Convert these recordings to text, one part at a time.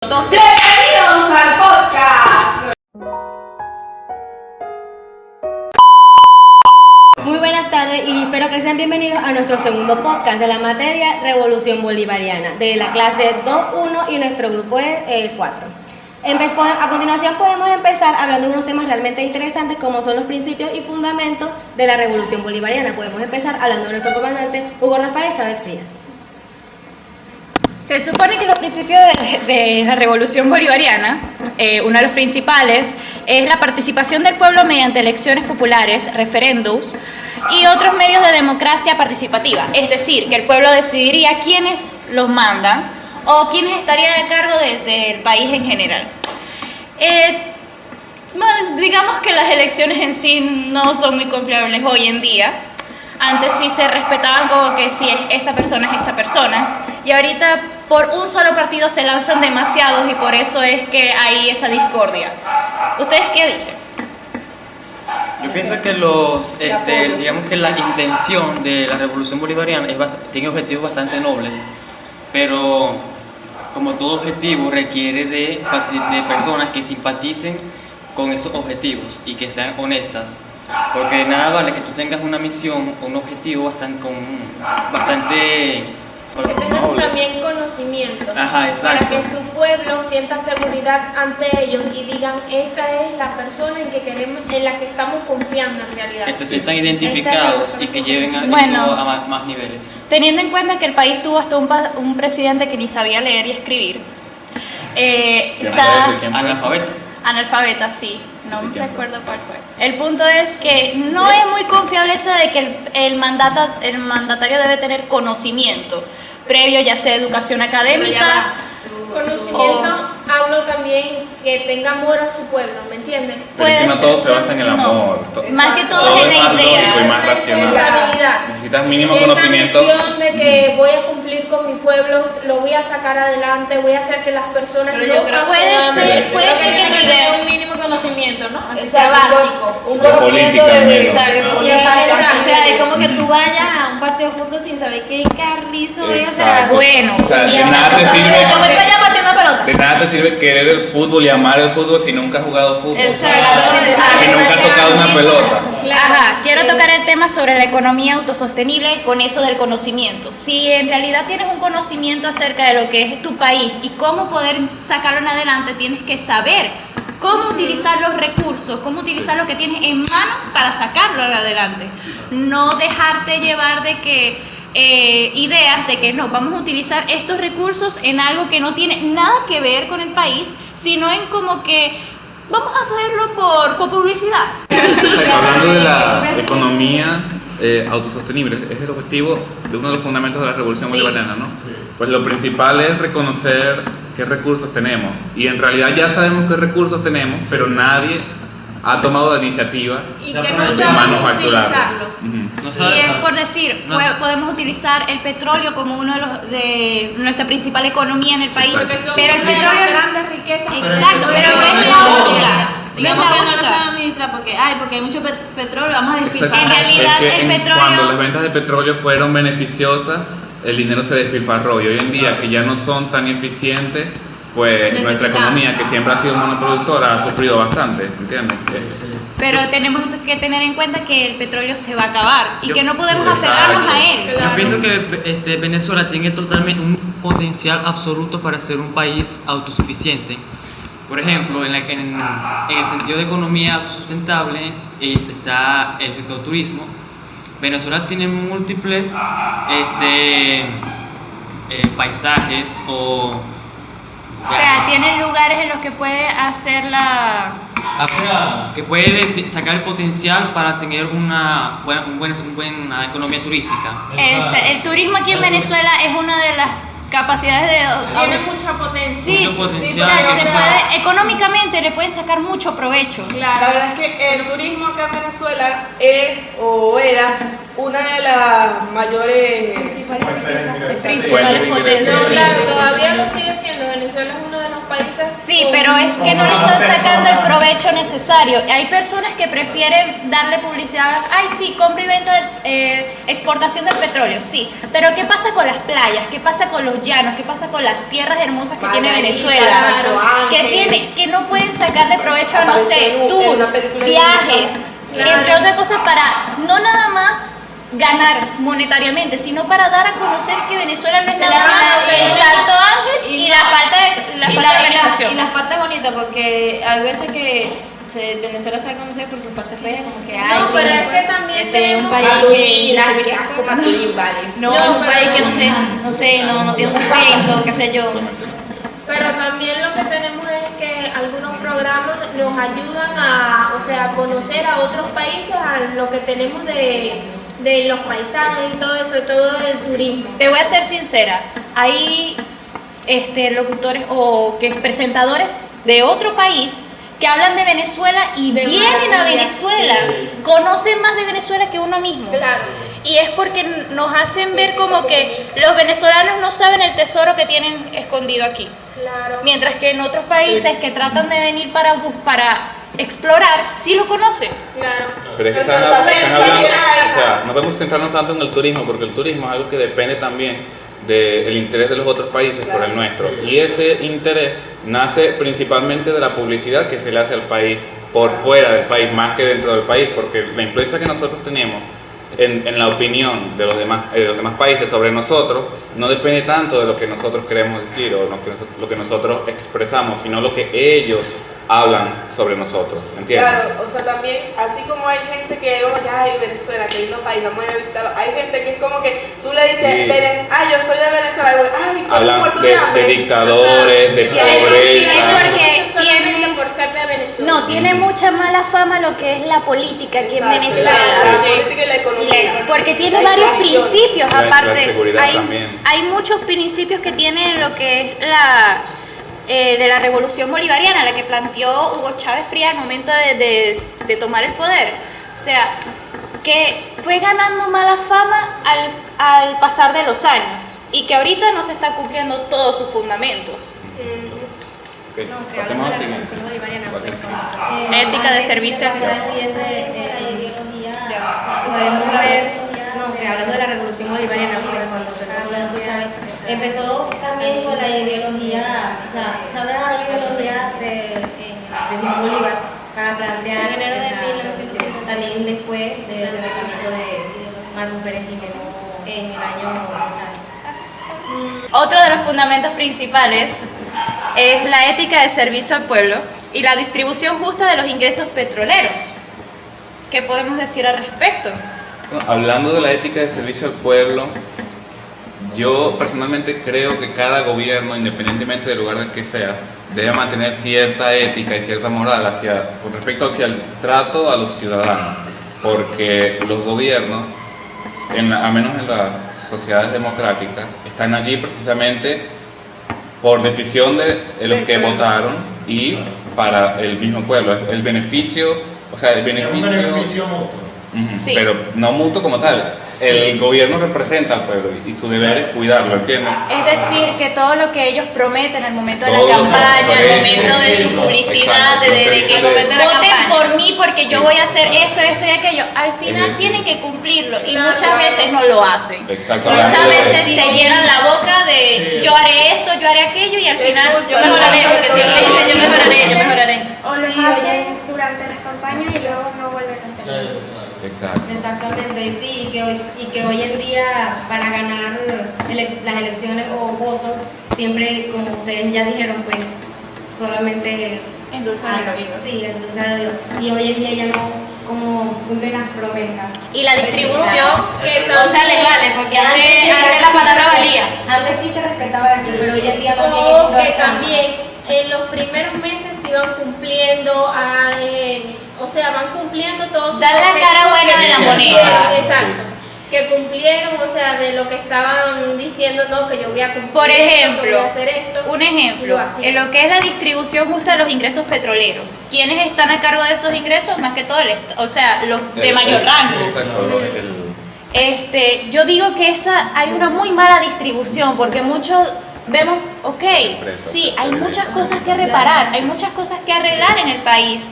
Bienvenidos al podcast. Muy buenas tardes y espero que sean bienvenidos a nuestro segundo podcast de la materia Revolución Bolivariana de la clase 2.1 y nuestro grupo es el 4. A continuación podemos empezar hablando de unos temas realmente interesantes como son los principios y fundamentos de la Revolución Bolivariana. Podemos empezar hablando de nuestro comandante Hugo Rafael Chávez Frías. Se supone que los principios de la Revolución Bolivariana, uno de los principales, es la participación del pueblo mediante elecciones populares, referéndums y otros medios de democracia participativa. Es decir, que el pueblo decidiría quiénes los mandan o quiénes estarían a cargo del país en general. Digamos que las elecciones en sí no son muy confiables hoy en día. Antes sí se respetaban como que si es esta persona, y ahorita por un solo partido se lanzan demasiados y por eso es que hay esa discordia. ¿Ustedes qué dicen? Yo pienso que digamos que la intención de la Revolución Bolivariana tiene objetivos bastante nobles, pero como todo objetivo requiere de personas que simpaticen con esos objetivos y que sean honestas. Porque nada vale que tú tengas una misión o un objetivo bastante que tengan también conocimiento. Ajá, exacto. Para que su pueblo sienta seguridad ante ellos y digan, esta es la persona en la que estamos confiando en realidad. Que se sientan identificados y que lleven eso a más niveles. Teniendo en cuenta que el país tuvo hasta un presidente que ni sabía leer y escribir, analfabeta, sí, no me recuerdo cuál fue. El punto es que no es muy confiable eso de que el mandatario debe tener conocimiento previo, ya sea educación académica. Conocimiento, hablo también que tenga amor a su pueblo, ¿me entiendes? Pero no todo se basa en el amor. Más que todo es en la idea. Lógico y más racional. Esa habilidad. Necesitas mínimo Esa conocimiento. visión de que voy a cumplir con mi pueblo, lo voy a sacar adelante, voy a hacer que las personas Pero yo creo puede ser que tenga un mínimo conocimiento, ¿no? Así sea básico. un De política al menos. O sea, es como que tú vayas a un partido de fútbol sin saber qué carrizo es. O sea, bueno. O sea, de nada te sirve querer el fútbol y amar el fútbol si nunca has jugado fútbol. Exactamente. Si nunca has tocado una pelota. Ajá, quiero tocar el tema sobre la economía autosostenible con eso del conocimiento. Si en realidad tienes un conocimiento acerca de lo que es tu país y cómo poder sacarlo en adelante, tienes que saber cómo utilizar los recursos, cómo utilizar lo que tienes en mano para sacarlo adelante. No dejarte llevar de que ideas de que no, vamos a utilizar estos recursos en algo que no tiene nada que ver con el país, sino en como que vamos a hacerlo por publicidad. Hablando de la economía autosostenible, es el objetivo de uno de los fundamentos de la Revolución Bolivariana, ¿no? Pues lo principal es reconocer qué recursos tenemos, y en realidad ya sabemos qué recursos tenemos, pero nadie ha tomado la iniciativa y que no de saben manufacturarlo. utilizarlo. Y es por decir, podemos utilizar el petróleo como uno de nuestra principal economía en el país, pero el petróleo grandes riquezas. exacto, pero no es la única. digamos que no lo sabe administrar porque hay mucho petróleo, vamos a despilfarrar. En realidad Es que el petróleo, cuando las ventas de petróleo fueron beneficiosas, el dinero se despilfarró, y hoy en día que ya no son tan eficientes, pues nuestra economía, que siempre ha sido monoproductora, ha sufrido bastante, ¿entiendes? pero tenemos que tener en cuenta que el petróleo se va a acabar y que no podemos Exacto. aferrarnos a él. Yo pienso que Venezuela tiene totalmente un potencial absoluto para ser un país autosuficiente. Por ejemplo, en el sentido de economía autosustentable está el sector turismo. Venezuela tiene múltiples paisajes O sea, tiene lugares en los que puede hacer que puede sacar el potencial para tener una buena economía turística. el turismo aquí en Venezuela es una de las capacidades Tiene mucha potencia. Sí, mucho potencial, o sea, que se puede, económicamente le pueden sacar mucho provecho. La verdad es que el turismo acá en Venezuela es o era una de las mayores Principales potencias. No, claro, todavía lo sigue siendo. Venezuela es uno de los países. Sí, pero es que no le están sacando el provecho necesario. Hay personas que prefieren darle publicidad. Ay, sí, compra y venta, exportación del petróleo, sí. Pero ¿qué pasa con las playas? ¿Qué pasa con los llanos? ¿Qué pasa con las tierras hermosas que tiene Venezuela? Que no pueden sacarle provecho a, no sé, tours, viajes, entre otras cosas, para no nada más ganar monetariamente, sino para dar a conocer que Venezuela no es nada más el Salto Ángel y la falta de organización. Y las partes bonitas, porque hay veces que Venezuela se va a conocer por sus partes feas, como que No, pero es que también un tenemos país Maturín, que qué asco Maturín, vale. no, es un país que no tiene sustento, qué sé yo. Pero también lo que tenemos es que algunos programas nos ayudan a, o sea, a conocer a otros países, a lo que tenemos de los paisajes y todo eso, y todo el turismo. Te voy a ser sincera, hay locutores o presentadores de otro país que hablan de Venezuela y De vienen a maravilla, Venezuela, conocen más de Venezuela que uno mismo. Claro. Y es porque nos hacen ver como que los venezolanos no saben el tesoro que tienen escondido aquí. Claro. Mientras que en otros países que tratan de venir para explorar, sí lo conocen. Claro. Pero es que Pero están también hablando, hay- o sea, no podemos centrarnos tanto en el turismo, porque el turismo es algo que depende también del interés de los otros países por el nuestro. Y ese interés nace principalmente de la publicidad que se le hace al país por fuera del país, más que dentro del país, porque la influencia que nosotros tenemos en la opinión de los demás países sobre nosotros no depende tanto de lo que nosotros queremos decir o lo que nosotros expresamos, sino lo que ellos hablan sobre nosotros, ¿entiendes? Claro, o sea, también, así como hay gente que, ay, Venezuela, que lindo país, vamos a ir a visitarlo. Hay gente que es como que tú le dices, Sí. yo soy de Venezuela, y ay, tú Hablan muerto de hambre. dictadores, de Es pobreza. porque Solamente tienen, por ser de Venezuela. no, tiene mucha mala fama lo que es la política aquí en Exacto, Venezuela. La política y la economía. Porque tiene La varios inflación. principios, La aparte. seguridad también. Hay muchos principios que tiene lo que es de la revolución bolivariana, la que planteó Hugo Chávez Frías al momento de tomar el poder. O sea, que fue ganando mala fama al pasar de los años y que ahorita no se está cumpliendo todos sus fundamentos. Ok, pasemos al siguiente. Ética de servicio al pueblo. Podemos ver, que hablando de la revolución bolivariana, cuando empezó Hugo Chávez, empezó también con la ideología, o sea, Chávez agarró la ideología de Simón Bolívar para plantear también después del recambio de Marcos Pérez Jiménez en el año 80. Otro de los fundamentos principales es la ética de servicio al pueblo y la distribución justa de los ingresos petroleros. ¿Qué podemos decir al respecto? Hablando de la ética de servicio al pueblo, yo personalmente creo que cada gobierno, independientemente del lugar del que sea, debe mantener cierta ética y cierta moral con respecto hacia el trato a los ciudadanos, porque los gobiernos, al menos en las sociedades democráticas, están allí precisamente por decisión de los que votaron y para el mismo pueblo. El beneficio, o sea, el beneficio Ujú, Sí. pero no mutuo como tal. El gobierno representa al pueblo y su deber es cuidarlo, ¿entiendes? Es decir, que todo lo que ellos prometen al momento de la Todo campaña, al eso, momento de su publicidad, exacto, de que entonces, voten por mí porque yo Sí. voy a hacer esto y aquello, al final decir, tienen que cumplirlo y Claro. muchas veces no lo hacen. Exacto, Muchas hablando de- veces se llenan la boca de yo haré esto, yo haré aquello y al final yo Expulsan. mejoraré, porque siempre dicen yo mejoraré. O lo Sí, hacen durante las campañas y luego no vuelven a hacerlo. Exacto. Exactamente, sí, y que hoy en día para ganar las elecciones o votos, siempre, como ustedes ya dijeron, pues solamente Endulzan el oído. Sí, endulzan el oído. Y hoy en día ya no como cumplen las promesas. Y la distribución, Que o sea, les vale, porque antes la palabra valía. Antes sí se respetaba eso, pero hoy en día más bien O es que bastante. también en los primeros meses se iban cumpliendo, o sea, van cumpliendo todos sus Dan la cara objetivos buena que de la cumplieron, moneda. exacto, que cumplieron, o sea, de lo que estaban diciendo, no, que yo voy a cumplir Por esto, que ejemplo, voy a hacer esto. un y ejemplo, lo hacían. en lo que es la distribución justa de los ingresos petroleros, ¿quiénes están a cargo de esos ingresos? Más que todo, o sea, los de mayor rango. Exacto, yo digo que hay una muy mala distribución, porque muchos vemos, ok, sí, hay muchas cosas que reparar, hay muchas cosas que arreglar en el país.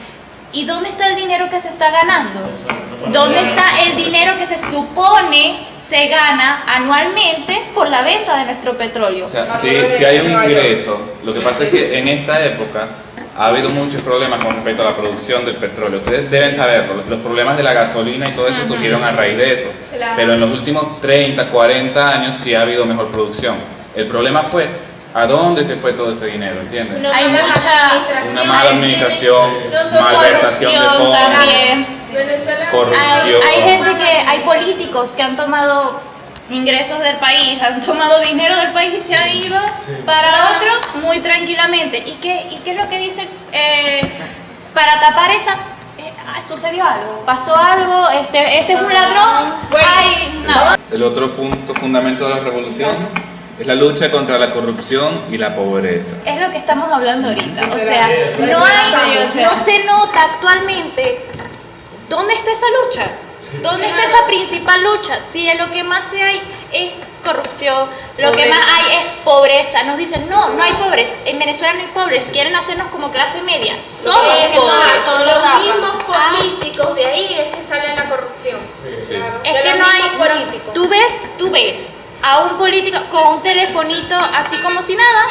¿Y dónde está el dinero que se está ganando? ¿Dónde está el dinero que se supone se gana anualmente por la venta de nuestro petróleo? O sea, si hay un ingreso, lo que pasa es que en esta época ha habido muchos problemas con respecto a la producción del petróleo. Ustedes deben saberlo, los problemas de la gasolina y todo eso surgieron a raíz de eso. Claro. Pero en los últimos 30, 40 años sí ha habido mejor producción. El problema fue ¿a dónde se fue todo ese dinero? ¿Entiendes? Una Hay mala mucha- Una mala administración, malversación de corrupción fondos, también. Venezuela corrupción. Hay gente hay políticos que han tomado ingresos del país, han tomado dinero del país y se han ido para otro muy tranquilamente. ¿Y qué es lo que dicen? Para tapar sucedió algo, pasó algo, este es un ladrón, El otro punto fundamental de la revolución es la lucha contra la corrupción y la pobreza. es lo que estamos hablando ahorita. O sea, no se nota actualmente dónde está esa lucha, dónde está esa principal lucha. Si lo que más hay es corrupción, lo que más hay es pobreza. Nos dicen, no hay pobreza, en Venezuela no hay pobres, quieren hacernos como clase media. Somos pobres. los mismos políticos, de ahí es que sale la corrupción. Sí. Es De que los no hay, mismos políticos. tú ves a un político con un telefonito así como si nada,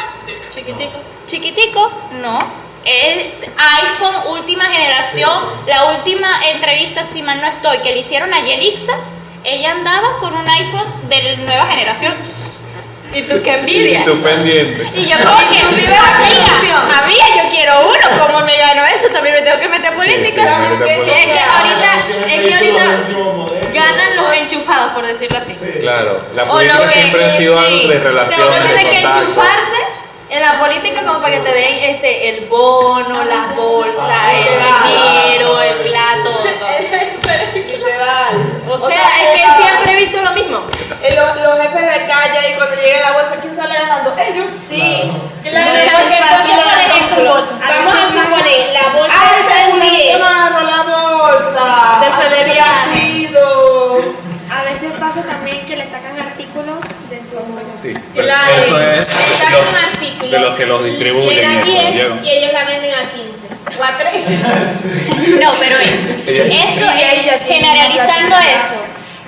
chiquitico, no, es iPhone última generación. La última entrevista, si mal no estoy, que le hicieron a Yelixa, ella andaba con un iPhone de nueva generación. ¿Y tú qué envidia? Y tú pendiente. Y yo como que, tú vives la corrupción. amiga, yo quiero uno, ¿cómo me gano eso? También me tengo que meter política. Sí, Es que ahorita ganan los enchufados, por decirlo así. Claro, la O política lo que- siempre ha sido algo de O sea, relaciones, uno tiene de que contacto. enchufarse en la política como para que te den el bono, las bolsas, el dinero, el plato, todo. Literal. O sea, es que siempre he visto lo mismo. Los jefes de calle y cuando llega la bolsa, ¿quién sale ganando? Ellos. Sí. Claro, Muchas porque veces, entonces, por ejemplo, Vamos a suponer, la bolsa ¡ay, está en 10. no agarró la bolsa! Se fue de ¡Ay, viaje. pido! A veces pasa también que le sacan artículos de sus... Sí, pero Claro, eso es sacan un artículo, de los que los distribuyen. llega a y eso, 10 llegan. y ellos la venden a 15 o a 13. No, pero generalizando eso,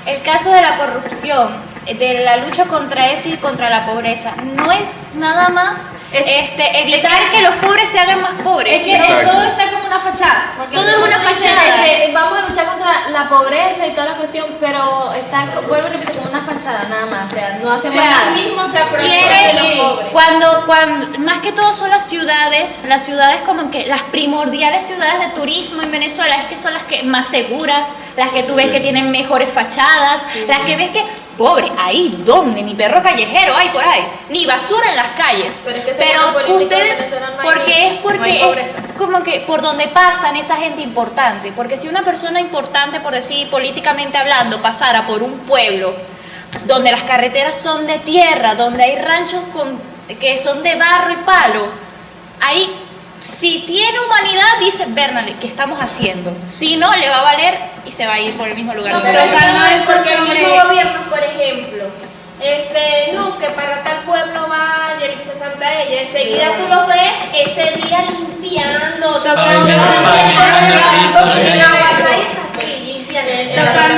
el caso de la corrupción, de la lucha contra eso y contra la pobreza, no es nada más evitar que los pobres se hagan más pobres. Es que Exacto. todo está como una fachada. Porque Todo es uno una dice, fachada. vamos a luchar contra la pobreza y toda la cuestión, pero está, vuelvo y repito, como una fachada nada más. O sea, no hacemos O sea, nada. Mismo se aprovechan Quiere- de los pobres. cuando más que todo son las ciudades como que las primordiales ciudades de turismo en Venezuela, es que son las que más seguras, las que tú ves que tienen mejores fachadas, las que ves que, pobre, ahí donde, ni perro callejero hay por ahí, ni basura en las calles. Pero es que según los políticos ustedes, de Venezuela no hay porque ni- es porque no hay es pobreza. como que por donde pasan esa gente importante, porque si una persona importante, por decir políticamente hablando, pasara por un pueblo donde las carreteras son de tierra, donde hay ranchos que son de barro y palo, ahí si tiene humanidad dice, Bernale, ¿qué estamos haciendo? Si no, le va a valer y se va a ir por el mismo lugar. No, donde pero vive. no es porque el mismo gobierno, por ejemplo, no, que para tal pueblo va Yelixa Santaella, enseguida tú lo ves ese día limpiando, Tocando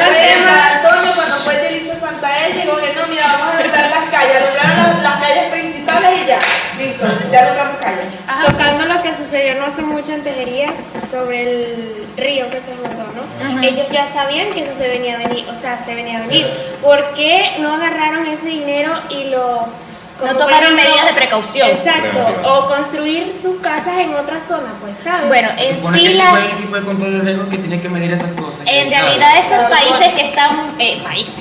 el tema. Antonio, cuando fue Yelixa Santaella, llegó que no, mira, vamos a alumbrar las calles, alumbraron las calles principales y ya, listo, ya alumbramos calles. Tocando lo que sucedió no hace mucho en Tejerías sobre el río que se juntó, ¿no? Ujú. Ellos ya sabían que eso se venía a venir, o sea, se venía a venir. ¿Por qué no agarraron ese dinero y lo... No como por tomaron ejemplo, medidas de precaución. Exacto, o construir sus casas en otra zona, pues, ¿sabes? Bueno, Se en supone sí que la... fue el equipo de control de riesgos que tiene que medir esas cosas. En Claro. realidad esos países que están,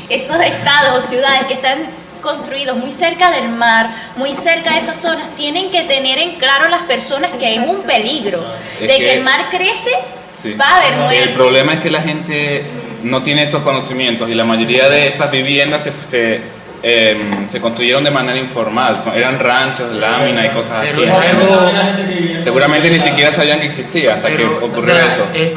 esos estados o ciudades que están construidos muy cerca del mar, muy cerca de esas zonas, tienen que tener en claro las personas que hay un peligro Es de que- que el mar crece, Sí. va a haber El muertos. problema es que la gente no tiene esos conocimientos y la mayoría de esas viviendas se construyeron de manera informal, eran ranchos, láminas y cosas así. Pero es algo seguramente ni siquiera sabían que existía hasta que Pero, ocurrió o sea, eso. es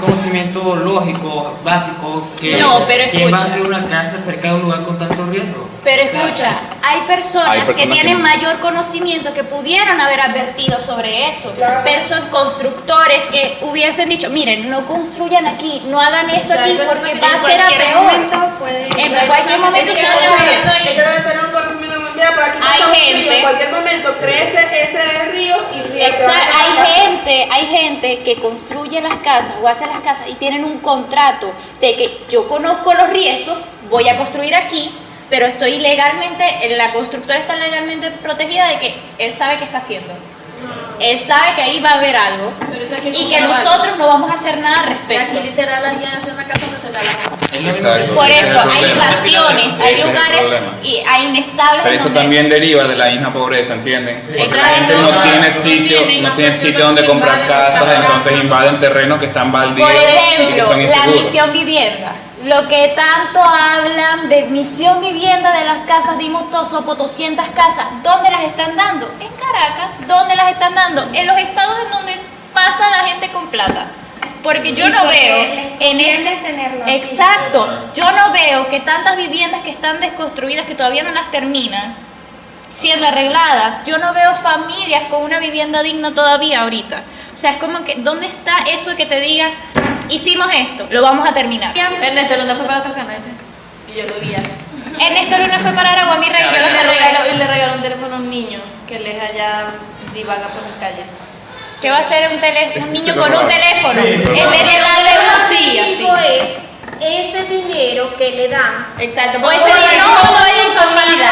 conocimiento lógico, básico, que No, pero ¿quién va a escucha. hacer una casa cerca de un lugar con tanto riesgo? Pero O sea, escucha, hay personas que personas tienen que- mayor conocimiento que pudieron haber advertido sobre eso. Claro. Constructores que hubiesen dicho, miren, no construyan aquí, no hagan esto sea, hay aquí porque personas va a que ser a En cualquier peor. momento puede- En cualquier momento se que puede. debe tener un conocimiento muy bien, pero aquí Hay pasa un gente- río, en cualquier momento crece ese río y mira, se va a Exacto, acabar. hay gente que construye las casas o hace las casas y tienen un contrato de que yo conozco los riesgos, voy a construir aquí, pero estoy legalmente, la constructora está legalmente protegida de que él sabe qué está haciendo. Él sabe que ahí va a haber algo y que nosotros no vamos a hacer nada al respecto. literal alguien hace una casa que se la es lo mismo Exacto. que- Por Ese es eso el hay problema. invasiones, Ese hay es el lugares problema. y hay inestables Pero en eso donde también deriva de la misma pobreza, ¿entienden? Porque la Exacto. gente no tiene sitio donde comprar casas, entonces invaden terrenos que están baldíos Por y que ejemplo, son la inseguros. misión vivienda. Lo que tanto hablan de misión vivienda de las casas, dimos 200 casas. ¿Dónde las están dando? En Caracas. ¿Dónde las están dando? En los estados en donde pasa la gente con plata. Porque yo Y no porque veo les en conviene este... tenerlo así. Exacto. Yo no veo que tantas viviendas que están desconstruidas, que todavía no las terminan, siendo arregladas. Yo no veo familias con una vivienda digna todavía ahorita. O sea, es como que, ¿dónde está eso de que te digan, hicimos esto, lo vamos a terminar? Ernesto Luna fue para Talcahuano y yo lo vi así. Ernesto Luna fue para Aragua, mi rey, yo lo Y saludé. le regaló un teléfono a un niño que les allá divaga por las calles. ¿Qué va a hacer un niño Se lo con un robaron. teléfono? Sí, En pero- vez de darle una Lo que silla, digo es ese dinero que le dan. Exacto, O pues ese ese dinero dinero no no hay hay en comida.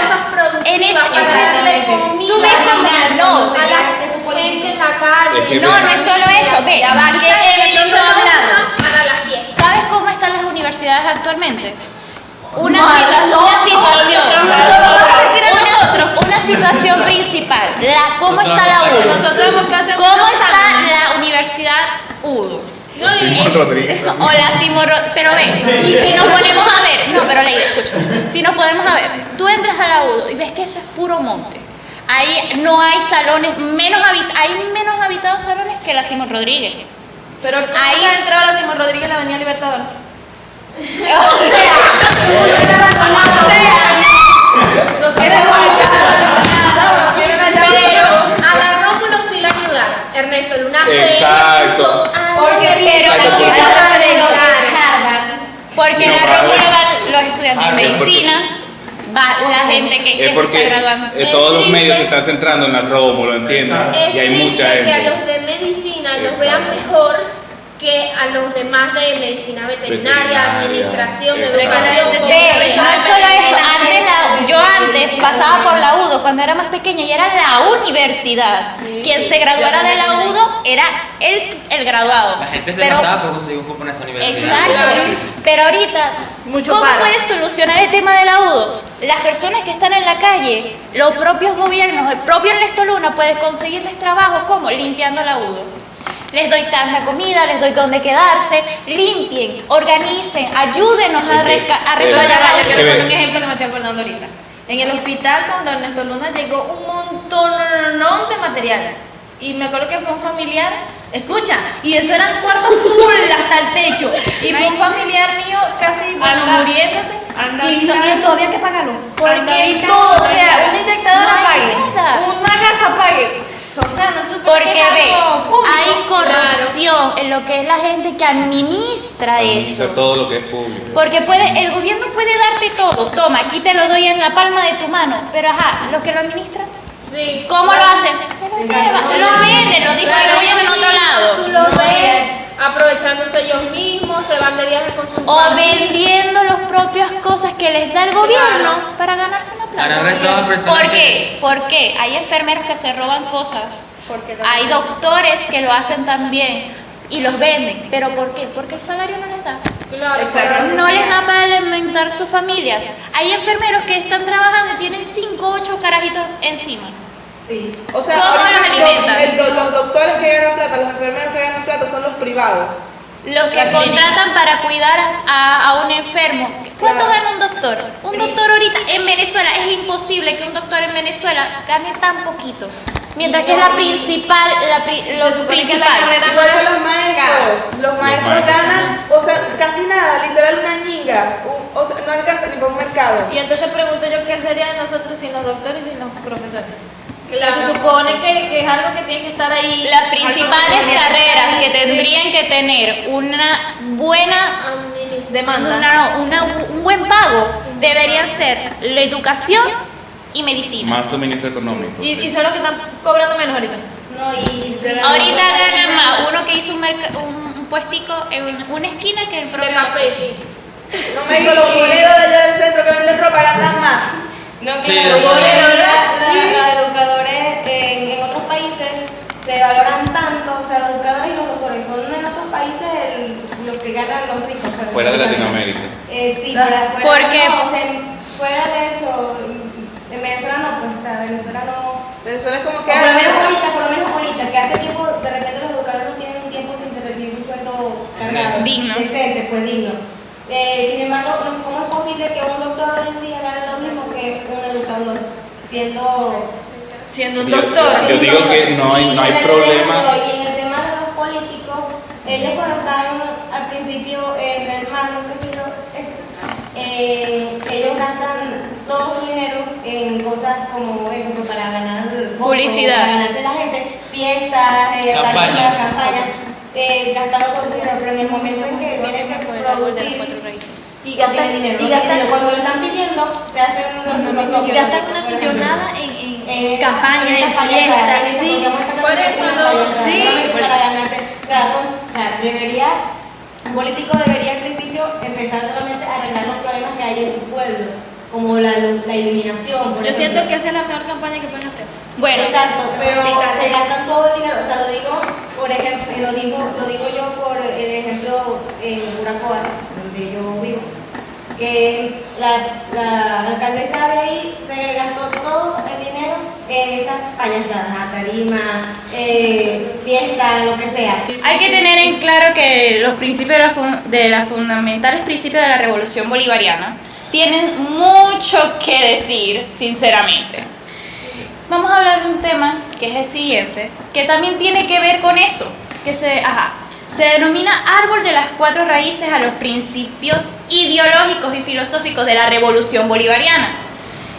En ese- Para darle exactamente. comida Tú ves como no, a la gente en la calle. Es que no, no es solo eso, ve. Ya va, ¿tú que sabes Emily no ha hablado. Para la fiesta. ¿Sabes cómo están las universidades actualmente? Una situación principal. ¿Cómo está la UDO? Nosotros hemos que hacer ¿Cómo unos está exámenes. la Universidad UDO? No, y- Simón Rodríguez. O la Simón pero ves, si nos ponemos a ver, no, pero Leida, escucha, si nos ponemos a ver, tú entras a la UDO y ves que eso es puro monte. Ahí no hay salones, hay menos habitados salones que la Simón Rodríguez. Pero Ahí- ahí ha entrado la Simón Rodríguez en la Avenida Libertador. O sea, Nos quieren bailar. Chao, quieren Pero bailar. a la Rómulo sí la ayudaron. Ernesto Luna Exacto. Porque pero Exacto, no, porque- porque No, la para Rómulo ver. van los estudiantes de Ah, porque- medicina, va la gente que Es se está porque graduando. todos los Es medios se triste. están centrando en la Rómulo, ¿entiendes? Es Y hay mucha triste que a gente. los de medicina los Exacto. vean mejor que a los demás de medicina veterinaria, administración, Exacto. educación. Ve, no es solo eso, yo antes pasaba por la UDO cuando era más pequeña y era la universidad. Quien se graduara de la UDO era el graduado. La gente se Pero- mataba por conseguir un cupo en esa universidad. Exacto, pero ahorita, ¿cómo puedes solucionar el tema de la UDO? Las personas que están en la calle, los propios gobiernos, el propio Ernesto Luna puede conseguirles trabajo, ¿cómo? Limpiando la UDO. Les doy tanta comida, les doy donde quedarse, limpien, organicen, ayúdenos a rescatar. Yo que quiero ve- poner un ejemplo que me estoy acordando ahorita. En el hospital, cuando Ernesto Luna llegó, un montón de material. Y me acuerdo que fue un familiar, escucha, y eso eran cuartos full hasta el techo. Y fue un familiar mío casi muriéndose. Y todavía hay que pagarlo. Porque todo, o sea, una dictadura pague, una casa pague. O sea, no se supone Porque que es ve, algo público. hay corrupción en lo que es la gente que administra Administra eso. todo lo que es público. Porque el gobierno puede darte todo, toma, aquí te lo doy en la palma de tu mano, pero ajá, los que lo administran, Sí. ¿cómo lo hacen? Se lo llevan, lo venden, lo distribuyen en otro Tú lado. lo ves aprovechándose ellos mismos, se van de viaje con sus O familias. vendiendo las propias cosas que les da el gobierno para ganarse una plata. Ahora el resto de las personas ¿Por que- qué? ¿Por qué? Hay enfermeros que se roban cosas. Porque lo Hay hacen. doctores que lo hacen también y los venden. ¿Pero por qué? Porque el salario no les da. Claro, Exacto. No les da para alimentar sus familias. Hay enfermeros que están trabajando y tienen 5 o 8 carajitos encima. Sí. O sea, ¿Cómo ahorita los alimentan? los doctores que ganan plata, los enfermeros que ganan plata son los privados. Los que contratan para cuidar a un enfermo. ¿Cuánto gana un doctor? Un doctor ahorita en Venezuela, es imposible que un doctor en Venezuela gane tan poquito. Mientras que es la principal, lo principal. Igual que los maestros ganan, o sea, casi nada, literal una ñinga, o sea, no alcanza ni para un mercado. Y entonces pregunto yo qué sería de nosotros sin los doctores y sin los profesores. Se supone que es algo que tiene que estar ahí. Las principales carreras que tendrían que tener una buena demanda, un buen pago deberían ser la educación y medicina. Más suministro económico. y son los que están cobrando menos ahorita. No, Ahorita ganan más uno que hizo un puestico en una esquina que el propio café, sí. No me digo los boleros de allá del centro que venden ropa ganan más. No, que Sí, los sí. educadores en otros países se valoran tanto, o sea, los educadores y los doctores son en otros países los que ganan los ricos. Pero Fuera de Latinoamérica. Sí, fuera, Porque- no, o sea, fuera de hecho, en Venezuela no, pues, o sea, Venezuela no. Venezuela es como O que. por lo menos ahorita, que hace tiempo, de repente los educadores no tienen un tiempo sin recibir un sueldo cargado, Digno. decente, pues digno. Sin embargo, ¿cómo es posible que un doctor hoy en día gane lo mismo que un educador, siendo un doctor? Yo digo que no hay problema. Y en el tema de los políticos, ellos cuando estaban al principio en el mando, qué sé yo, ellos gastan todo su dinero en cosas como eso, pues, para ganar votos, Publicidad. para ganarse la gente, fiestas, Campañas. campañas, gastando todo su dinero, pero en el momento en que tienen que producir Y no tienen gastan, dinero, y no tienen dinero. gastan, Cuando lo están pidiendo, se hacen y gastan una millonada en campañas, en fiestas, sí. Por eso no, sí, para ganarse. O sea, debería, un político debería al principio empezar solamente a arreglar los problemas que hay en su pueblo, como la iluminación. por Yo ejemplo. siento que esa es la mejor campaña que pueden hacer. Bueno, Exacto, pero se gastan todo el dinero, o sea, lo digo, por ejemplo, lo digo yo por el ejemplo en Buracoa, donde yo vivo, que la alcaldesa de ahí se gastó todo el dinero en esas payasadas, tarima, fiesta, lo que sea. hay que tener en claro que los principios de los fundamentales principios de la Revolución Bolivariana tienen mucho que decir, sinceramente. Vamos a hablar de un tema que es el siguiente, que también tiene que ver con eso, que se denomina árbol de las 4 raíces a los principios ideológicos y filosóficos de la Revolución Bolivariana,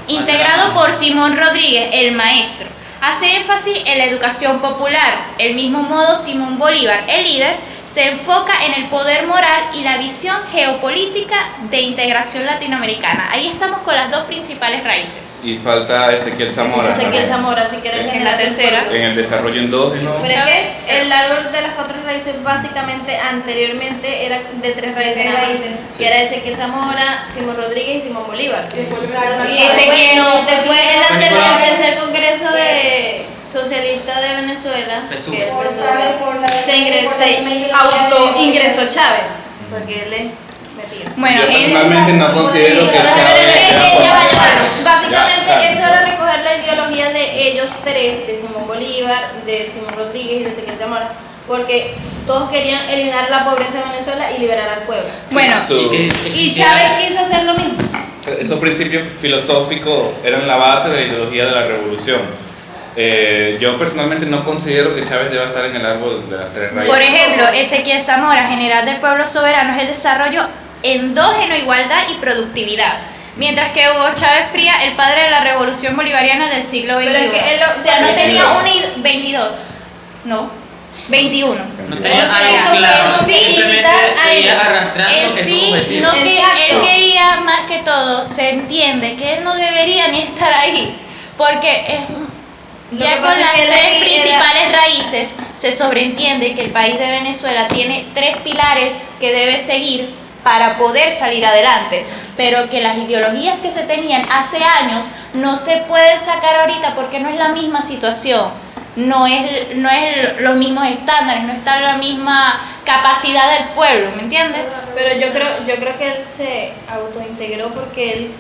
integrado por Simón Rodríguez, el maestro. Hace énfasis en la educación popular. Del mismo modo, Simón Bolívar, el líder, se enfoca en el poder moral y la visión geopolítica de integración latinoamericana. Ahí estamos con las dos principales raíces. Y falta Ezequiel Zamora. Ezequiel Zamora, si quieres En la tercera. En el desarrollo endógeno. Pero es que el árbol de las 4 raíces básicamente anteriormente era de 3 raíces, Tres nada más, raíces. que era Ezequiel Zamora, Simón Rodríguez y Simón Bolívar. Y Ezequiel, Después el Nicolás. tercer congreso de socialista de Venezuela, Jesús. que Por Chávez, por la se autoingresó Chávez, porque él le metía. Bueno, Yo en- personalmente no considero que Pero Chávez es que sea ya va, por- básicamente Ya, eso era recoger la ideología de ellos tres, de Simón Bolívar, de Simón Rodríguez y de Ezequiel Zamora, porque todos querían eliminar la pobreza de Venezuela y liberar al pueblo. bueno, Su- Y Chávez quiso hacer lo mismo. Esos principios filosóficos eran la base de la ideología de la revolución. Yo personalmente no considero que Chávez deba estar en el árbol de las 3 raíces. por ejemplo, Ezequiel Zamora, general del pueblo soberano, es el desarrollo endógeno, igualdad y productividad. Mientras que Hugo Chávez Fría, el padre de la revolución bolivariana del siglo XXI. Pero es que él o sea, no porque tenía él 22, no, 21. No O tenía sea, algo claro, sí, simplemente imitar a seguía él. arrastrando Él esos sí, objetivos. no que Exacto. él quería más que todo, se entiende que él no debería ni estar ahí, porque es Lo ya que con pasa las es que él 3 era- principales raíces se sobreentiende que el país de Venezuela tiene 3 pilares que debe seguir para poder salir adelante, pero que las ideologías que se tenían hace años no se pueden sacar ahorita porque no es la misma situación, no es los mismos estándares, no está la misma capacidad del pueblo, ¿me entiendes? Pero yo creo que él se autointegró porque él,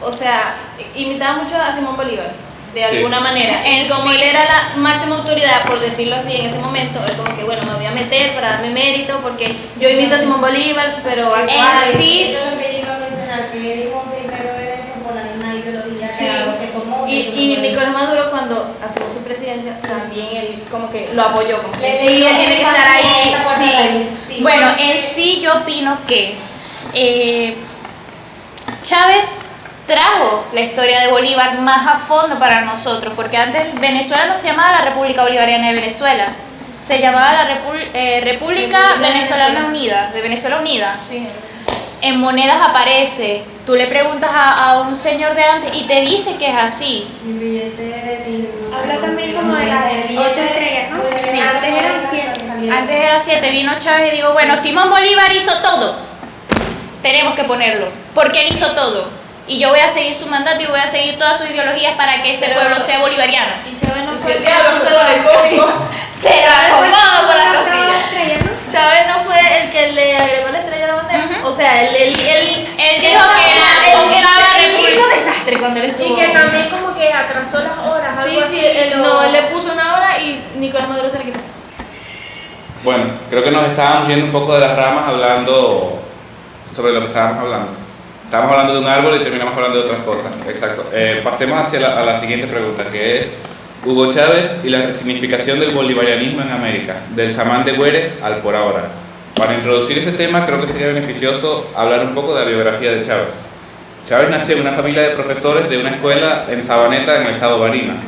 o sea, imitaba mucho a Simón Bolívar. de Sí. alguna manera. Y como él era la máxima autoridad, por decirlo así, en ese momento, él como que, bueno, me voy a meter para darme mérito, porque yo invito a Simón Bolívar, pero actual. Sí. Eso es lo que yo iba a mencionar, que él mismo se integró en eso por la misma ideología Sí. que tomó. Y Nicolás Maduro, cuando asumió su presidencia, también él como que lo apoyó, como que Le sí, dio él tiene que esa estar ahí, cuarta sí. país, sí. Bueno, en sí yo opino que Chávez trajo la historia de Bolívar más a fondo para nosotros, porque antes Venezuela no se llamaba la República Bolivariana de Venezuela, se llamaba la República Venezolana Unida, de Venezuela Unida. Sí. En monedas aparece, tú le preguntas a un señor de antes y te dice que es así. Mi billete de mi... Habla también como de las 8 estrellas, ¿no? Sí. Antes eran 7. Antes era 7, vino Chávez y digo, bueno, Simón Bolívar hizo todo, tenemos que ponerlo, porque él hizo todo. Y yo voy a seguir su mandato y voy a seguir todas sus ideologías para que este pueblo sea bolivariano. Y Chávez no fue el el diablo se lo dejó. Se lo acomodo por las costillas. Estrellas, ¿no? Chávez no fue el que le agregó la estrella a la bandera. Ujú. O sea, él dijo que era octava él hizo república. desastre cuando él estuvo. Y que también como que atrasó las horas, Sí, algo sí, así, él, no, él le puso una hora y Nicolás Maduro se le quitó. Bueno, creo que nos estábamos yendo un poco de las ramas hablando sobre lo que estábamos hablando. Estábamos hablando de un árbol y terminamos hablando de otras cosas. Exacto. Pasemos a la siguiente pregunta, que es Hugo Chávez y la resignificación del bolivarianismo en América, del Samán de Güere al por ahora. Para introducir este tema creo que sería beneficioso hablar un poco de la biografía de Chávez. Chávez nació en una familia de profesores de una escuela en Sabaneta, en el estado Barinas.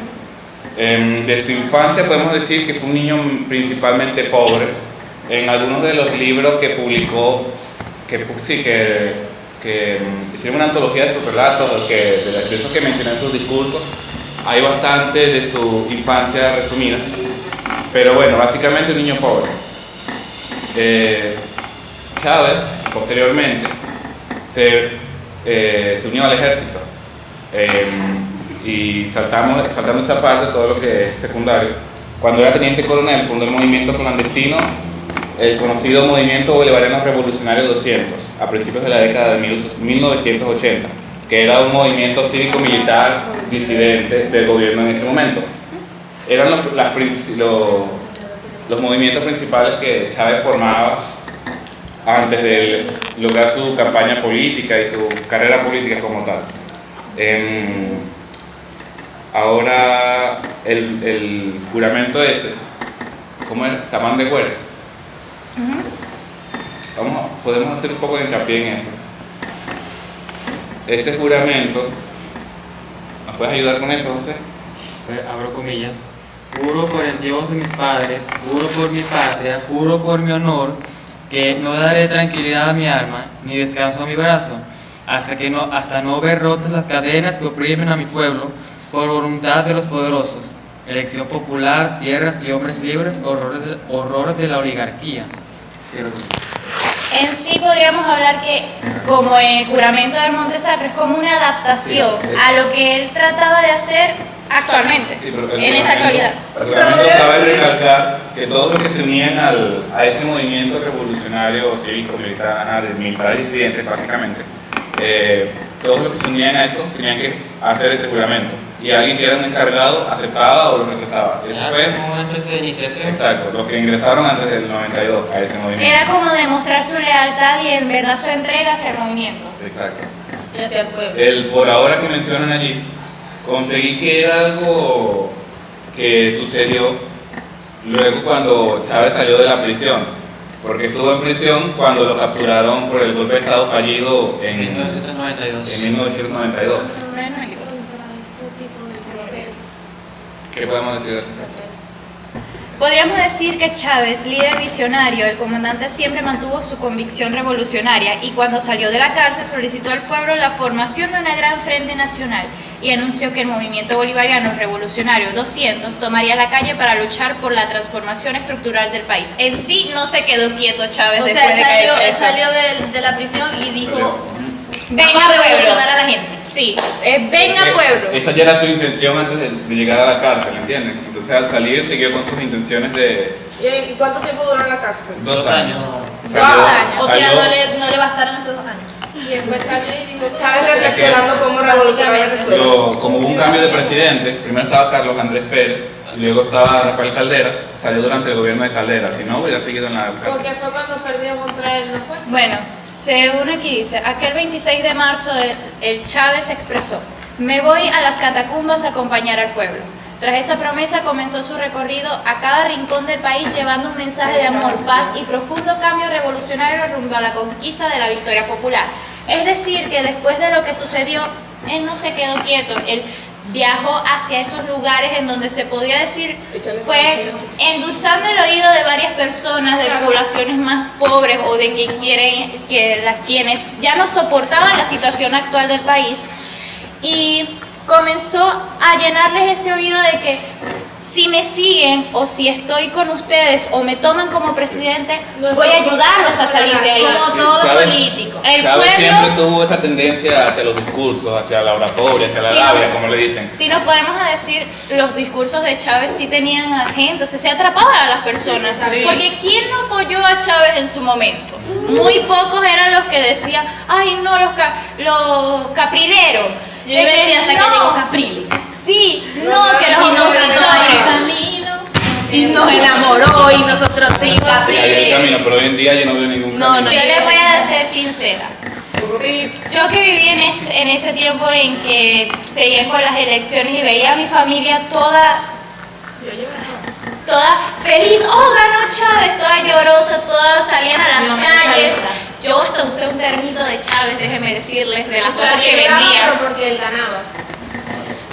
De su infancia podemos decir que fue un niño principalmente pobre. En algunos de los libros que publicó, que hicieron una antología de sus relatos, de esos que mencioné en sus discursos, hay bastante de su infancia resumida. Pero bueno, básicamente un niño pobre. Chávez, posteriormente, se unió al ejército. Y saltando esa parte, todo lo que es secundario, cuando era teniente coronel fundó el movimiento clandestino, el conocido Movimiento Bolivariano Revolucionario 200, a principios de la década de 1980, que era un movimiento cívico-militar disidente del gobierno en ese momento. Eran los movimientos principales que Chávez formaba antes de lograr su campaña política y su carrera política como tal. Ahora el juramento ese, ¿cómo era? Samán de Güere. Podemos hacer un poco de hincapié en eso. Ese juramento, ¿nos puedes ayudar con eso, José? Abro comillas. Juro por el Dios de mis padres, juro por mi patria, juro por mi honor, que no daré tranquilidad a mi alma, ni descanso a mi brazo, hasta no ver rotas las cadenas que oprimen a mi pueblo, por voluntad de los poderosos, elección popular, tierras y hombres libres, horrores de la oligarquía. En sí podríamos hablar que, como en el juramento del Monte Sacro, es como una adaptación a lo que él trataba de hacer actualmente, Sí, pero en esa actualidad. El juramento cabe recalcar que todos los que se unían a ese movimiento revolucionario cívico-militar, de militares disidentes básicamente, todos los que se unían a eso tenían que hacer ese juramento. Y alguien que era un encargado aceptaba o lo rechazaba. Eso Era fue como una especie de iniciación. exacto, los que ingresaron antes del 92 a ese movimiento. Era como demostrar su lealtad y en verdad su entrega hacia el movimiento. Exacto. Y hacia el pueblo. El por ahora que mencionan allí, conseguí que era algo que sucedió luego cuando Chávez salió de la prisión, porque estuvo en prisión cuando lo capturaron por el golpe de Estado fallido en 1992. 1992. ¿Qué podemos decir? Podríamos decir que Chávez, líder visionario, el comandante siempre mantuvo su convicción revolucionaria y cuando salió de la cárcel solicitó al pueblo la formación de una gran frente nacional y anunció que el movimiento bolivariano revolucionario 200 tomaría la calle para luchar por la transformación estructural del país. En sí no se quedó quieto Chávez O sea, después de caer él preso. salió de la prisión y dijo, Venga vamos a pueblo. revolucionar a la gente. Sí, venga pueblo. Esa ya era su intención antes de llegar a la cárcel, ¿entienden? Entonces al salir siguió con sus intenciones de ¿Y cuánto tiempo duró en la cárcel? 2 años. años. O sea, salió- no le bastaron esos 2 años. Y después salió y dijo, Chávez reflexionando cómo revolucionar Venezuela. Como hubo un cambio de presidente, primero estaba Carlos Andrés Pérez y luego estaba Rafael Caldera, salió durante el gobierno de Caldera, si no hubiera seguido en la porque cárcel. fue cuando perdió contra él, ¿no fue? Bueno, según aquí dice, aquel 26 de marzo el Chávez expresó: me voy a las catacumbas a acompañar al pueblo. Tras esa promesa comenzó su recorrido a cada rincón del país llevando un mensaje de amor, paz y profundo cambio revolucionario rumbo a la conquista de la victoria popular. Es decir, que después de lo que sucedió, él no se quedó quieto, él viajó hacia esos lugares en donde se podía decir fue endulzando el oído de varias personas de poblaciones más pobres o de quienes ya no soportaban la situación actual del país, y comenzó a llenarles ese oído de que si me siguen o si estoy con ustedes o me toman como presidente, voy a ayudarlos a salir de ahí. Como Sí, todo Chávez- político. El Chávez siempre pueblo, tuvo esa tendencia hacia los discursos, hacia la oratoria, hacia la Sí, labia, no. como le dicen. si nos ponemos a decir, los discursos de Chávez sí tenían a gente, o sea, se atrapaban a las personas. Sí. Porque ¿quién no apoyó a Chávez en su momento? Muy pocos eran los que decían, ay no, los caprileros. Yo iba a decir hasta que No. llegó Caprile. Sí, no, que los Y nos sacó del opositores. camino. Y nos enamoró y nosotros sí, Sí, hay un Caprile. camino, pero hoy en día yo no veo ningún No, camino. no. Yo les voy a ser sincera. Yo que viví en ese tiempo en que seguían con las elecciones y veía a mi familia toda feliz, oh, ganó Chávez, toda llorosa, todas salían a Mi las mamá calles. chavista. Yo hasta usé un termito de Chávez, déjenme decirles, de las O sea, cosas que lloraba, vendían. pero porque él ganaba.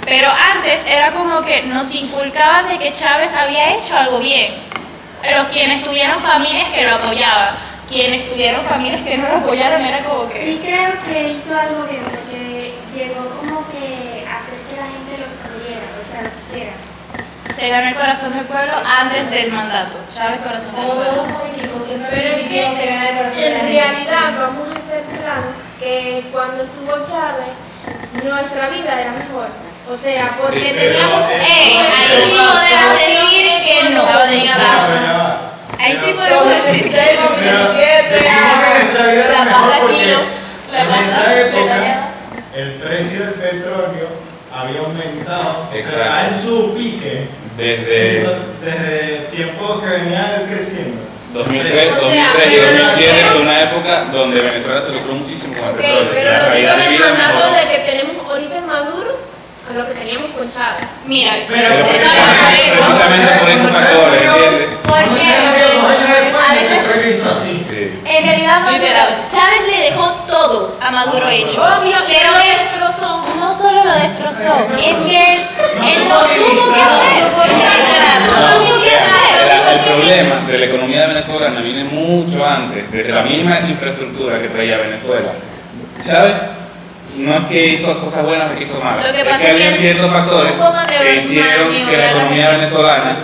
Pero antes era como que nos inculcaban de que Chávez había hecho algo bien. Pero quienes tuvieron familias que lo apoyaban, quienes tuvieron familias que no lo apoyaron, era como que... Sí creo que hizo algo bien, porque llegó como que a hacer que la gente lo quisiera, o sea, lo quisiera. Se ganó el corazón del pueblo antes del mandato. Chávez, corazón del pueblo. Pero es que en realidad vamos a hacer claro que cuando estuvo Chávez, nuestra vida era mejor. O sea, porque Sí, pero teníamos... Ahí sí podemos decir que no. Ahí sí podemos decir que no. 2017, La paz latino. La en esa paz época el precio del petróleo había aumentado, o Exacto. sea, en su pique desde tiempo que venía creciendo. 2003, O sea, 2003 y pero 2007 no- fue una época donde Venezuela se lucró muchísimo con el Ok, petróleo. pero la lo digo calidad de del vida mandato mejoró. de que tenemos ahorita en Maduro a lo que teníamos con Chávez. Mira, Pero ¿sabes? precisamente por esos factores, ¿entiendes? Porque a veces Sí. en realidad Maduro, Chávez le dejó todo a Maduro hecho, Obvio, pero él no solo lo destrozó, es que él no supo qué hacer, no supo qué hacer. El problema de la economía venezolana viene mucho antes, desde la misma infraestructura que traía Venezuela. ¿Sabes? No es que hizo cosas buenas o que hizo malas, Lo que es pasa que es había que ciertos factores supo maniobrar- que hicieron que la maniobrar la economía cuestión. venezolana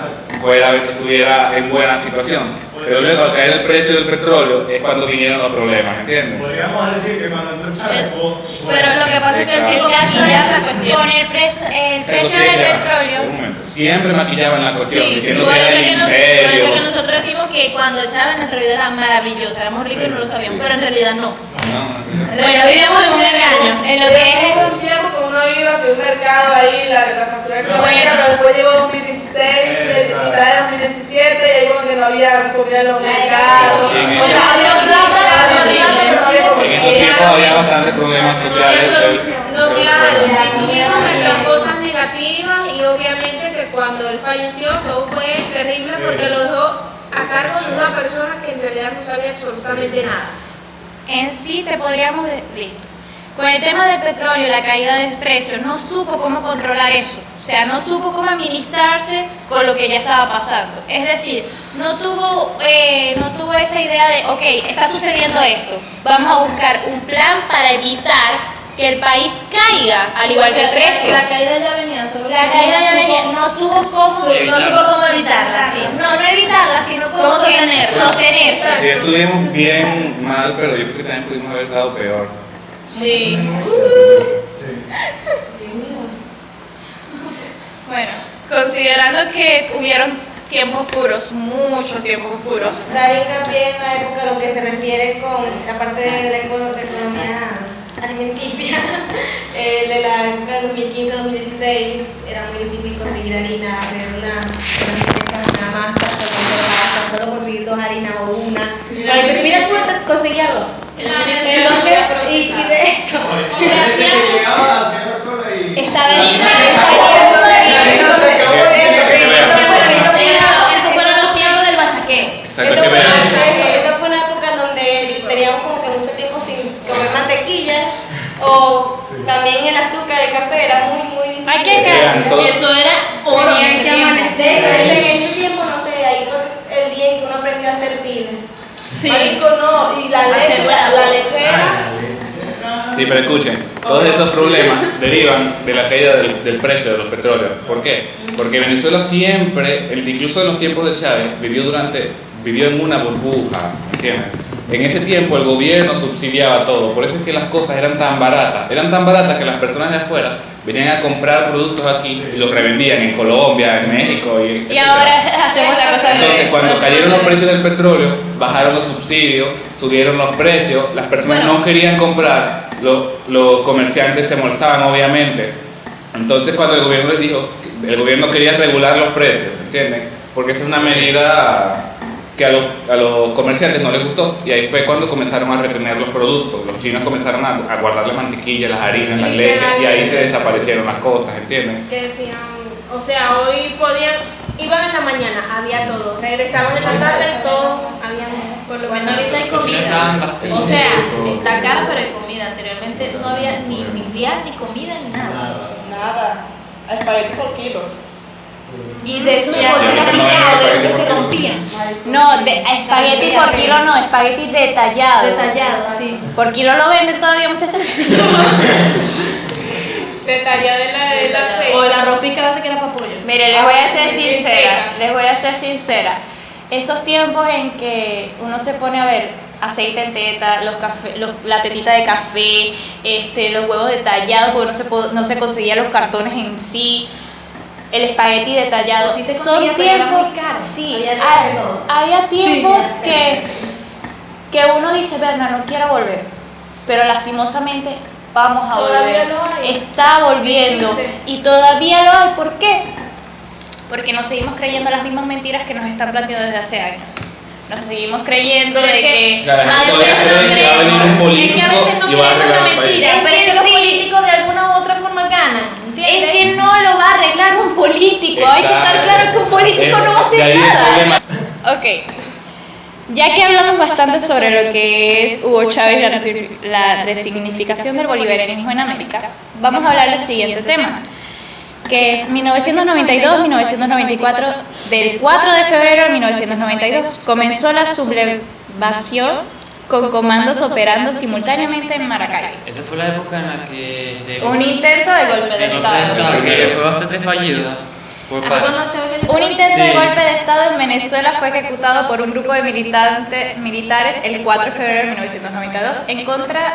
estuviera en buena situación. Pero luego al caer el precio del petróleo es cuando vinieron los problemas, ¿entiendes? Podríamos decir que cuando entró Chávez hubo Pero lo que pasa es que el El caso ya la es cuestión. con el precio Pero del siempre- petróleo. un momento, siempre maquillaban la cuestión Sí, diciendo por que eso, era es que el por eso imperio. que nosotros decimos que cuando Chávez nuestra vida era maravillosa, éramos ricos y no lo sabíamos, pero en realidad no. No, Bueno, vivíamos en un engaño. En lo que es Hubo un tiempo que uno iba hacia un mercado ahí, la factura de Bueno. pero después llegó 2016, mitad de 2017, y ahí como que no había comida en los mercados. Sí, en O sea, eso- había plata, pero no había En comida. esos tiempos había bastantes problemas sociales. No, claro, sí tuvimos nuestras cosas negativas y obviamente que cuando él falleció todo fue terrible porque lo dejó a cargo de una persona que en realidad no sabía absolutamente nada. en sí te podríamos listo. Con el tema del petróleo, la caída del precio, no supo cómo controlar eso, o sea, no supo cómo administrarse con lo que ya estaba pasando. Es decir, no tuvo esa idea de, ok, está sucediendo esto, vamos a buscar un plan para evitar que el país caiga, al igual que el precio. La caída ya venía, solo que La caída ya venía, no supo cómo, no supo cómo evitarla, sí. no evitarla, sino ¿Cómo como que sostenerla? sostenerse. Sí, estuvimos bien mal, pero yo creo que también pudimos haber estado peor. Sí. Bueno, considerando que hubieron tiempos oscuros, muchos tiempos oscuros. Dar hincapié en la época lo que se refiere con la parte de la economía alimenticia, de la época del 2015-2016 era muy difícil conseguir harina, hacer una masa, solo conseguir 2 harinas o una. Para que tuviera suerte conseguía 2. Entonces, y de hecho, Parece que llegaba a hacer cola y... Esta vez esos fueron los tiempos del bachaqué. Exacto, que vean. de hecho, esa fue una época donde teníamos como que mucho tiempo sin comer mantequilla o también el azúcar, el café era muy difícil. Hay que Vean, todo- Eso era oro en ese tiempo. De hecho, en ese tiempo, no sé, ahí fue el día en que uno aprendió a hacer tiles. Sí. Marico, no, y la leche, la lechera. Sí, pero escuchen, todos esos problemas derivan de la caída del precio de los petróleos. ¿Por qué? Porque Venezuela siempre, incluso en los tiempos de Chávez, vivió en una burbuja, ¿entiendes? En ese tiempo el gobierno subsidiaba todo, por eso es que las cosas eran tan baratas que las personas de afuera venían a comprar productos aquí y los revendían en Colombia, en México y etcétera. ahora hacemos la cosa Entonces, cuando cayeron los precios del petróleo, bajaron los subsidios, subieron los precios, las personas no querían comprar, los comerciantes se molestaban, obviamente. Entonces, cuando el gobierno les dijo, el gobierno quería regular los precios, ¿entienden? Porque esa es una medida que a los comerciantes no les gustó, y ahí fue cuando comenzaron a retener los productos. Los chinos comenzaron a guardar la mantequilla, las harinas, las leches, y ahí se desaparecieron las cosas, ¿entienden? Que decían, o sea, hoy podían, iban en la mañana, había todo, regresaban en la tarde, todo, había por lo Bueno, menos. ahorita hay comida. O sea, está caro, pero hay comida. Anteriormente no había ni día, ni comida, ni nada. Nada. Espagueti por kilo. Y de esos Ya, bolsitas ahorita no hay picados de espagueti que se por kilo. rompían. No, espagueti por kilo no, espagueti detallado. Detallado, sí. Por kilo lo venden todavía muchas veces. Detallado de la fe. O el arroz picado ese que era para pollo. Mire, les voy a ser sincera. Esos tiempos en que uno se pone a ver aceite en teta, la tetita de café, los huevos detallados, porque no se conseguían los cartones en sí, el espagueti detallado. Sí se Son conseguía, pero era tiempos, muy caro. sí, Había de todo. había tiempos que uno dice, Berna, no quiero volver, pero lastimosamente vamos a Todavía volver. lo hay. Está volviendo Existe. y todavía lo hay. ¿Por qué? Porque nos seguimos creyendo las mismas mentiras que nos están planteando desde hace años. Nos seguimos creyendo de que La gente a todavía veces no cree que va a venir un creemos, político es que a veces no y va a creemos arreglar la el país. mentira, Es pero es que que los sí. políticos de alguna u otra forma ganan, ¿entiendes? es que no lo va a arreglar un político. Hay que estar claro que un político no va a De hacer ahí el problema. nada. Ok. Ya que hablamos bastante sobre lo que es Hugo Chávez y la resignificación del bolivarianismo en América, vamos a hablar del siguiente tema, que es 1992-1994, del 4 de febrero de 1992. Comenzó la sublevación con comandos operando simultáneamente en Maracaibo. Esa fue la época en la que Un intento de golpe de el golpe de Estado. Estado, que fue bastante fallido por ¿Fue parte. cuando Chávez Un intento de Sí. golpe de Estado en Venezuela fue ejecutado por un grupo de militares el 4 de febrero de 1992 en contra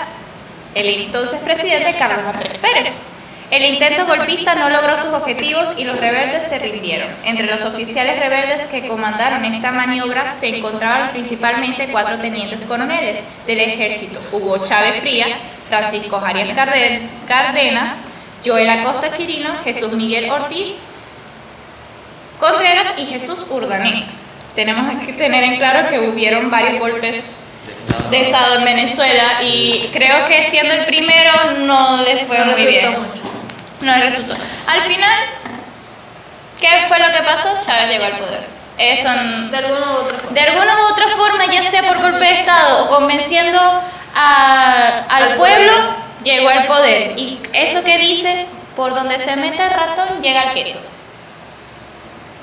del entonces presidente Carlos Andrés Pérez. El intento golpista no logró sus objetivos y los rebeldes se rindieron. Entre los oficiales rebeldes que comandaron esta maniobra se encontraban principalmente 4 tenientes coroneles del ejército: Hugo Chávez Fría, Francisco Arias Cárdenas, Joel Acosta Chirino, Jesús Miguel Ortiz Contreras y Jesús Urdaneta. Tenemos que tener en claro que hubieron varios golpes de Estado en Venezuela y creo que siendo el primero no les fue muy bien. No les resultó. Al final, ¿qué fue lo que pasó? Chávez llegó al poder. Eso, De alguna u otra forma. de alguna u otra forma, ya sea por golpe de Estado o convenciendo al pueblo, llegó al poder. Y eso que dice, por donde se mete el ratón, llega el queso.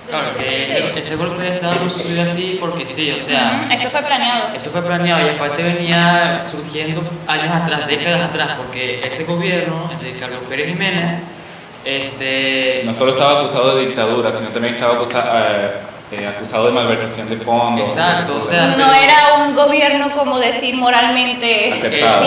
Claro, que ese golpe de Estado no sucedió así porque sí, o sea, Eso fue planeado. eso fue planeado y aparte venía surgiendo años atrás, décadas atrás, porque ese gobierno de Carlos Pérez Jiménez, No solo estaba acusado de dictadura, sino también estaba acusado de malversación de fondos. Exacto, o sea, No era un gobierno, como decir, moralmente Aceptado.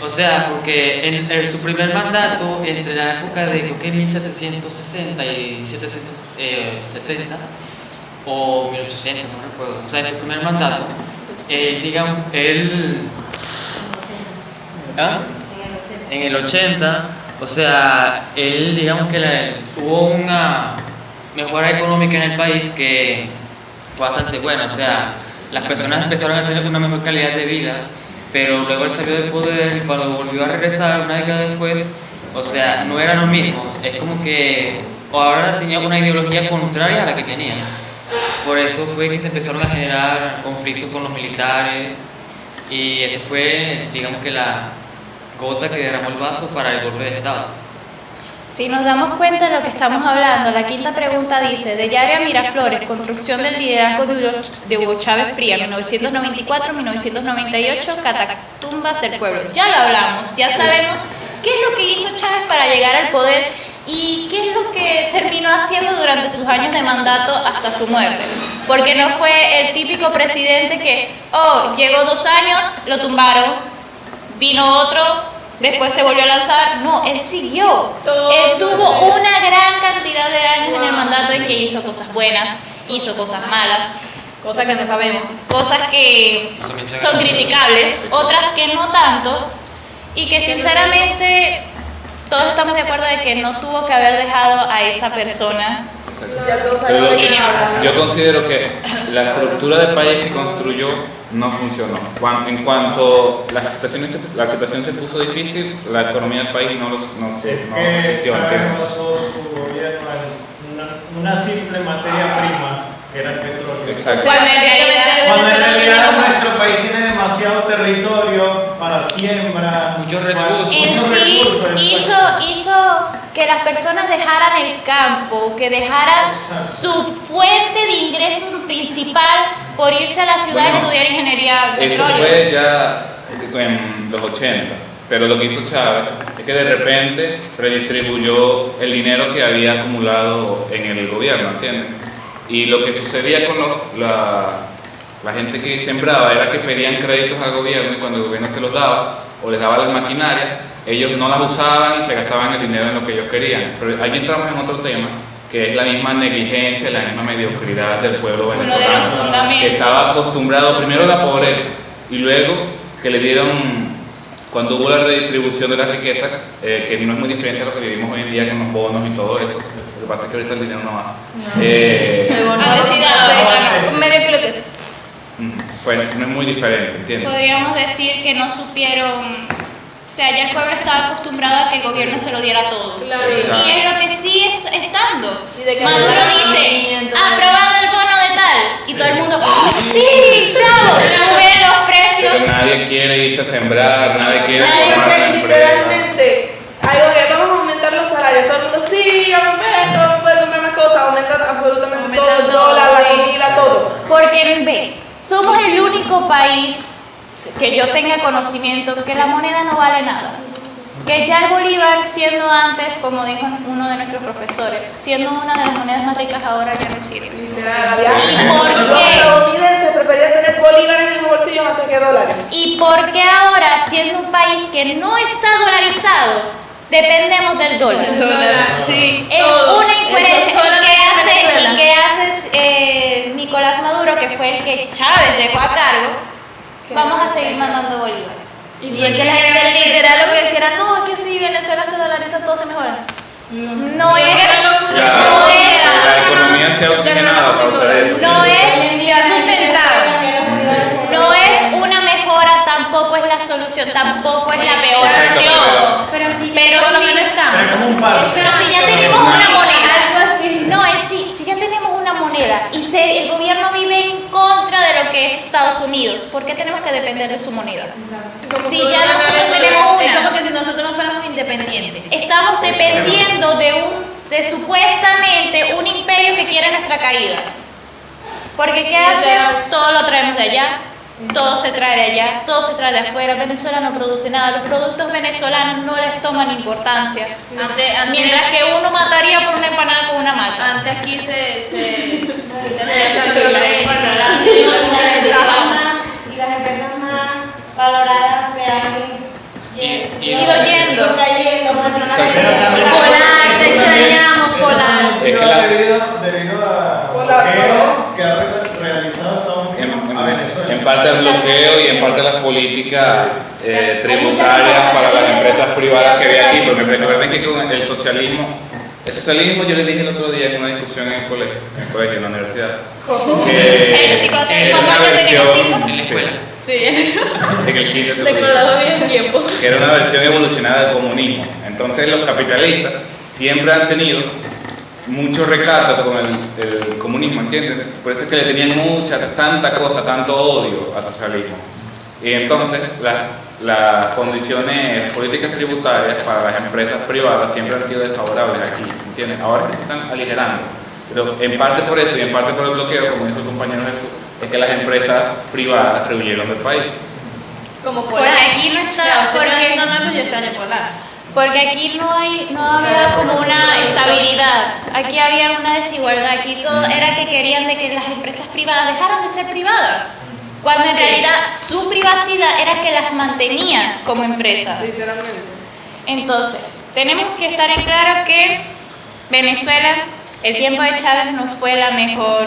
O sea, porque en su primer mandato, entre la época de creo que 1760 y 1770, o 1800, no recuerdo, o sea, en su primer mandato, digamos, él, en el 80, o sea, él, digamos que hubo una mejora económica en el país que fue bastante buena, o sea, las personas empezaron a tener una mejor calidad de vida, pero luego él salió del poder y cuando volvió a regresar una década después, o sea, no era lo mismo, es como que ahora tenía una ideología contraria a la que tenía. Por eso fue que se empezaron a generar conflictos con los militares y eso fue, digamos que la gota que derramó el vaso para el golpe de Estado. Si nos damos cuenta de lo que estamos hablando, la quinta pregunta dice, de Yare a Miraflores, construcción del liderazgo de Hugo Chávez Fría, 1994-1998, catatumbas del pueblo. Ya lo hablamos, ya sabemos qué es lo que hizo Chávez para llegar al poder y qué es lo que terminó haciendo durante sus años de mandato hasta su muerte. Porque no fue el típico presidente que, llegó 2 años, lo tumbaron, vino otro, después se volvió a lanzar. No, él siguió. Él tuvo una gran cantidad de años en el mandato en que hizo cosas buenas, hizo cosas malas, Cosas que no sabemos. cosas que son criticables, otras que no tanto, y que sinceramente todos estamos de acuerdo de que no tuvo que haber dejado a esa persona. Pero yo considero que la estructura del país que construyó no funcionó. En cuanto la situación se puso difícil, la economía del país no existió. Chávez basó su gobierno en una simple materia prima, que era el petróleo. Exacto. Cuando en realidad Cuando en Venezuela no realidad tenemos. nuestro país tiene demasiado territorio para siembra, Muchos recursos. En muchos sí recursos. hizo que las personas dejaran el campo, que dejaran su fuente de ingresos principal por irse a la ciudad a estudiar ingeniería de Eso petróleo. fue ya en los 80, pero lo que hizo Chávez es que de repente redistribuyó el dinero que había acumulado en el gobierno, ¿entiendes? Y lo que sucedía con la gente que sembraba era que pedían créditos al gobierno y cuando el gobierno se los daba o les daba las maquinarias, ellos no las usaban y se gastaban el dinero en lo que ellos querían. Pero ahí entramos en otro tema, que es la misma negligencia, la misma mediocridad del pueblo Uno de los venezolano, fundamentos. que estaba acostumbrado primero a la pobreza y luego que le dieron, cuando hubo la redistribución de la riqueza, que no es muy diferente a lo que vivimos hoy en día con los bonos y todo eso. Lo que pasa es que ahorita el dinero no va. Medio kilo de queso. Pues no es muy diferente, ¿entiendes? Podríamos decir que no supieron, o sea, ya el pueblo estaba acostumbrado a que el gobierno se lo diera todo. Claro. Y es lo que sigue estando. Y de que Maduro había dice, entonces- aprobado el bono de tal, y todo el mundo, sí, bravo, suben los precios. Pero nadie quiere irse a sembrar, nadie quiere Nadie formar ve una empresa. literalmente algo que vamos a aumentar los salarios. Todo el mundo, sí, aumento, vamos a poder comprar más cosas, aumenta absolutamente Aumenta todo, el todo, dólar, la sí. comida, todo. Porque ve, somos el único país que yo tenga conocimiento que la moneda no vale nada. Que ya el bolívar, siendo antes, como dijo uno de nuestros profesores, siendo una de las monedas más ricas ahora ya no sirve. Literal, había ¿Y por los qué? estadounidenses preferían tener bolívares en los bolsillos antes que dólares. ¿Y por qué ahora, siendo un país que no está dolarizado, dependemos del dólar? Sí. Es una incoherencia Eso solamente en Venezuela. y que hace Nicolás Maduro, que fue el que Chávez dejó a cargo. Vamos a seguir mandando bolívar. Y es que la gente literal lo que decía era, no, es que si Venezuela se dolariza todo se mejora. No es, La economía se ha oxigenado a causa de eso. no es, Se ha sustentado. no es una mejora, tampoco es la solución, tampoco es la peor Exacto, opción. Pero Por lo sí, menos estamos. Era como un parche. pero si ya tenemos una moneda, no es si ya tenemos una moneda y el gobierno vive en contra de lo que es Estados Unidos, ¿por qué tenemos que depender de su moneda? Si ya nosotros tenemos Es como una, que si nosotros no fuéramos independientes. estamos dependiendo de supuestamente un imperio que quiere nuestra caída. Porque ¿qué hace? Todo lo traemos de allá, todo se trae de allá, todo se trae de afuera. Venezuela no produce nada, los productos venezolanos no les toman importancia. Mientras que uno mataría por una empanada con una malta. Antes aquí se hacía mucho café, chocolate, Y las empresas más valoradas se han Ido yendo. cayendo Pero también- Polar, te extrañamos, Polar. Es que la- debido a Polar, bloqueo que Venezuela. En parte al bloqueo y en parte a las políticas tributarias para las empresas privadas que había aquí, porque recuerden que con el socialismo yo les dije el otro día en una discusión en el colegio, en la universidad, que era una versión, En la escuela. en el 15 se Recordado bien el tiempo. que era una versión evolucionada del comunismo. Entonces los capitalistas siempre han tenido mucho recato con el comunismo, ¿entiendes? Por eso es que le tenían tanta cosa, tanto odio al socialismo. Y entonces las condiciones políticas tributarias para las empresas privadas siempre han sido desfavorables aquí, ¿entiendes? Ahora que se están aligerando, pero en parte por eso y en parte por el bloqueo, como dijo el compañero Jesús, es que las empresas privadas rehuyeron del país. Como Porque aquí no está, porque normal, pero yo extraño Polar. Porque aquí no había como una estabilidad, aquí había una desigualdad, aquí todo era que querían de que las empresas privadas dejaran de ser privadas, cuando en realidad su privacidad era que las mantenía como empresas. Entonces, tenemos que estar en claro que Venezuela, el tiempo de Chávez no fue la mejor,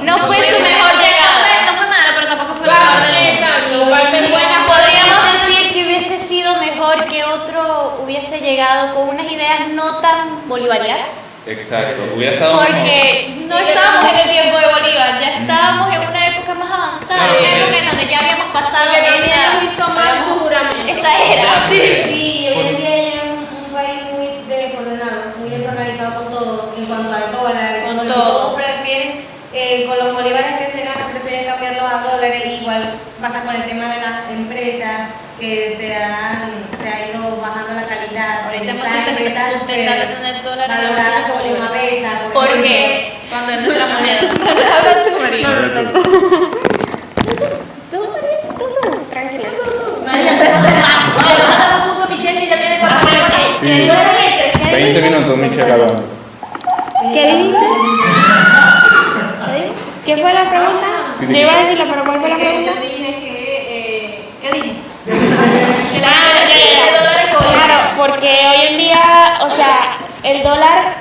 no fue su mejor llegada. No fue mala, pero tampoco fue la mejor del mundo. Podríamos decir que hubiese sido mejor que otro hubiese llegado con unas ideas no tan bolivarianas. Exacto, hubiera estado mejor. Porque no estábamos en el tiempo de Bolívar, ya estábamos en una época más avanzada, una época en donde ya habíamos pasado esa era. Sí, hoy en día ya es un país muy desordenado, muy desorganizado con todo, en cuanto al dólar, Con donde todo. todos prefieren, con los bolívares que se ganan, prefieren cambiarlos a dólares. Igual pasa con el tema de las empresas, que se ha ido bajando la calidad. Ahorita es Estas más empresas sustentable tener dólares en el valoradas bolsillo como que una besa. ¿Por qué? Cuando es nuestra moneda. Habla tú, María. Tranquila. Sí. 20 minutos, Michelle, hablando. ¿Qué dijiste? ¿Qué fue la pregunta? Sí, Yo iba a decirlo, pero ¿cuál fue la pregunta? Yo dije que... ¿Qué dije? Claro, porque hoy en día, o sea, el dólar,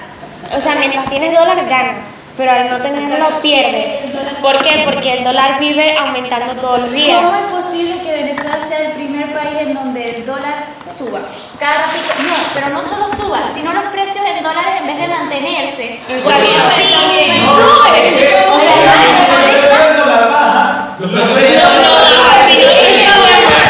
o sea, mientras tienes dólar ganas, pero al no tenerlo pierdes. ¿Por qué? Porque el dólar vive aumentando todos los días. ¿Cómo es posible que Venezuela sea el primer país en donde el dólar suba? Cada ratito, no, pero no solo suba, sino los precios en dólares en vez de mantenerse. Porque es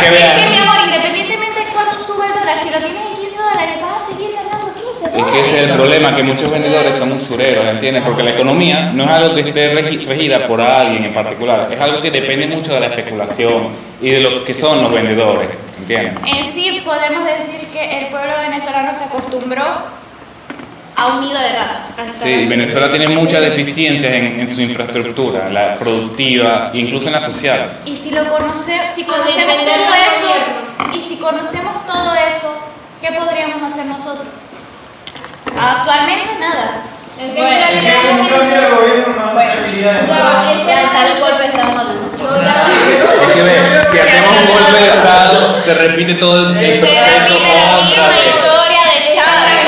que mi amor, independientemente de cuánto sube el dólar, si lo tienes en 15 dólares vas a seguir ganando 15 Es dólares. que ese es el problema, que muchos vendedores son usureros, ¿entiendes? Porque la economía no es algo que esté regida por alguien en particular, es algo que depende mucho de la especulación y de lo que son los vendedores, ¿entiendes? En sí podemos decir que el pueblo venezolano se acostumbró a un nido de ratas. Sí, Venezuela tiene muchas deficiencias en su infraestructura, en la productiva, incluso en la social. Y si conocemos todo eso, ¿qué podríamos hacer nosotros? Actualmente nada. Un cambio de gobierno no serviría de nada. Lanzar el golpe de Estado Maduro. Es que ve, si hacemos un golpe de Estado, se repite todo el Se proceso repite la misma contra historia de Chávez.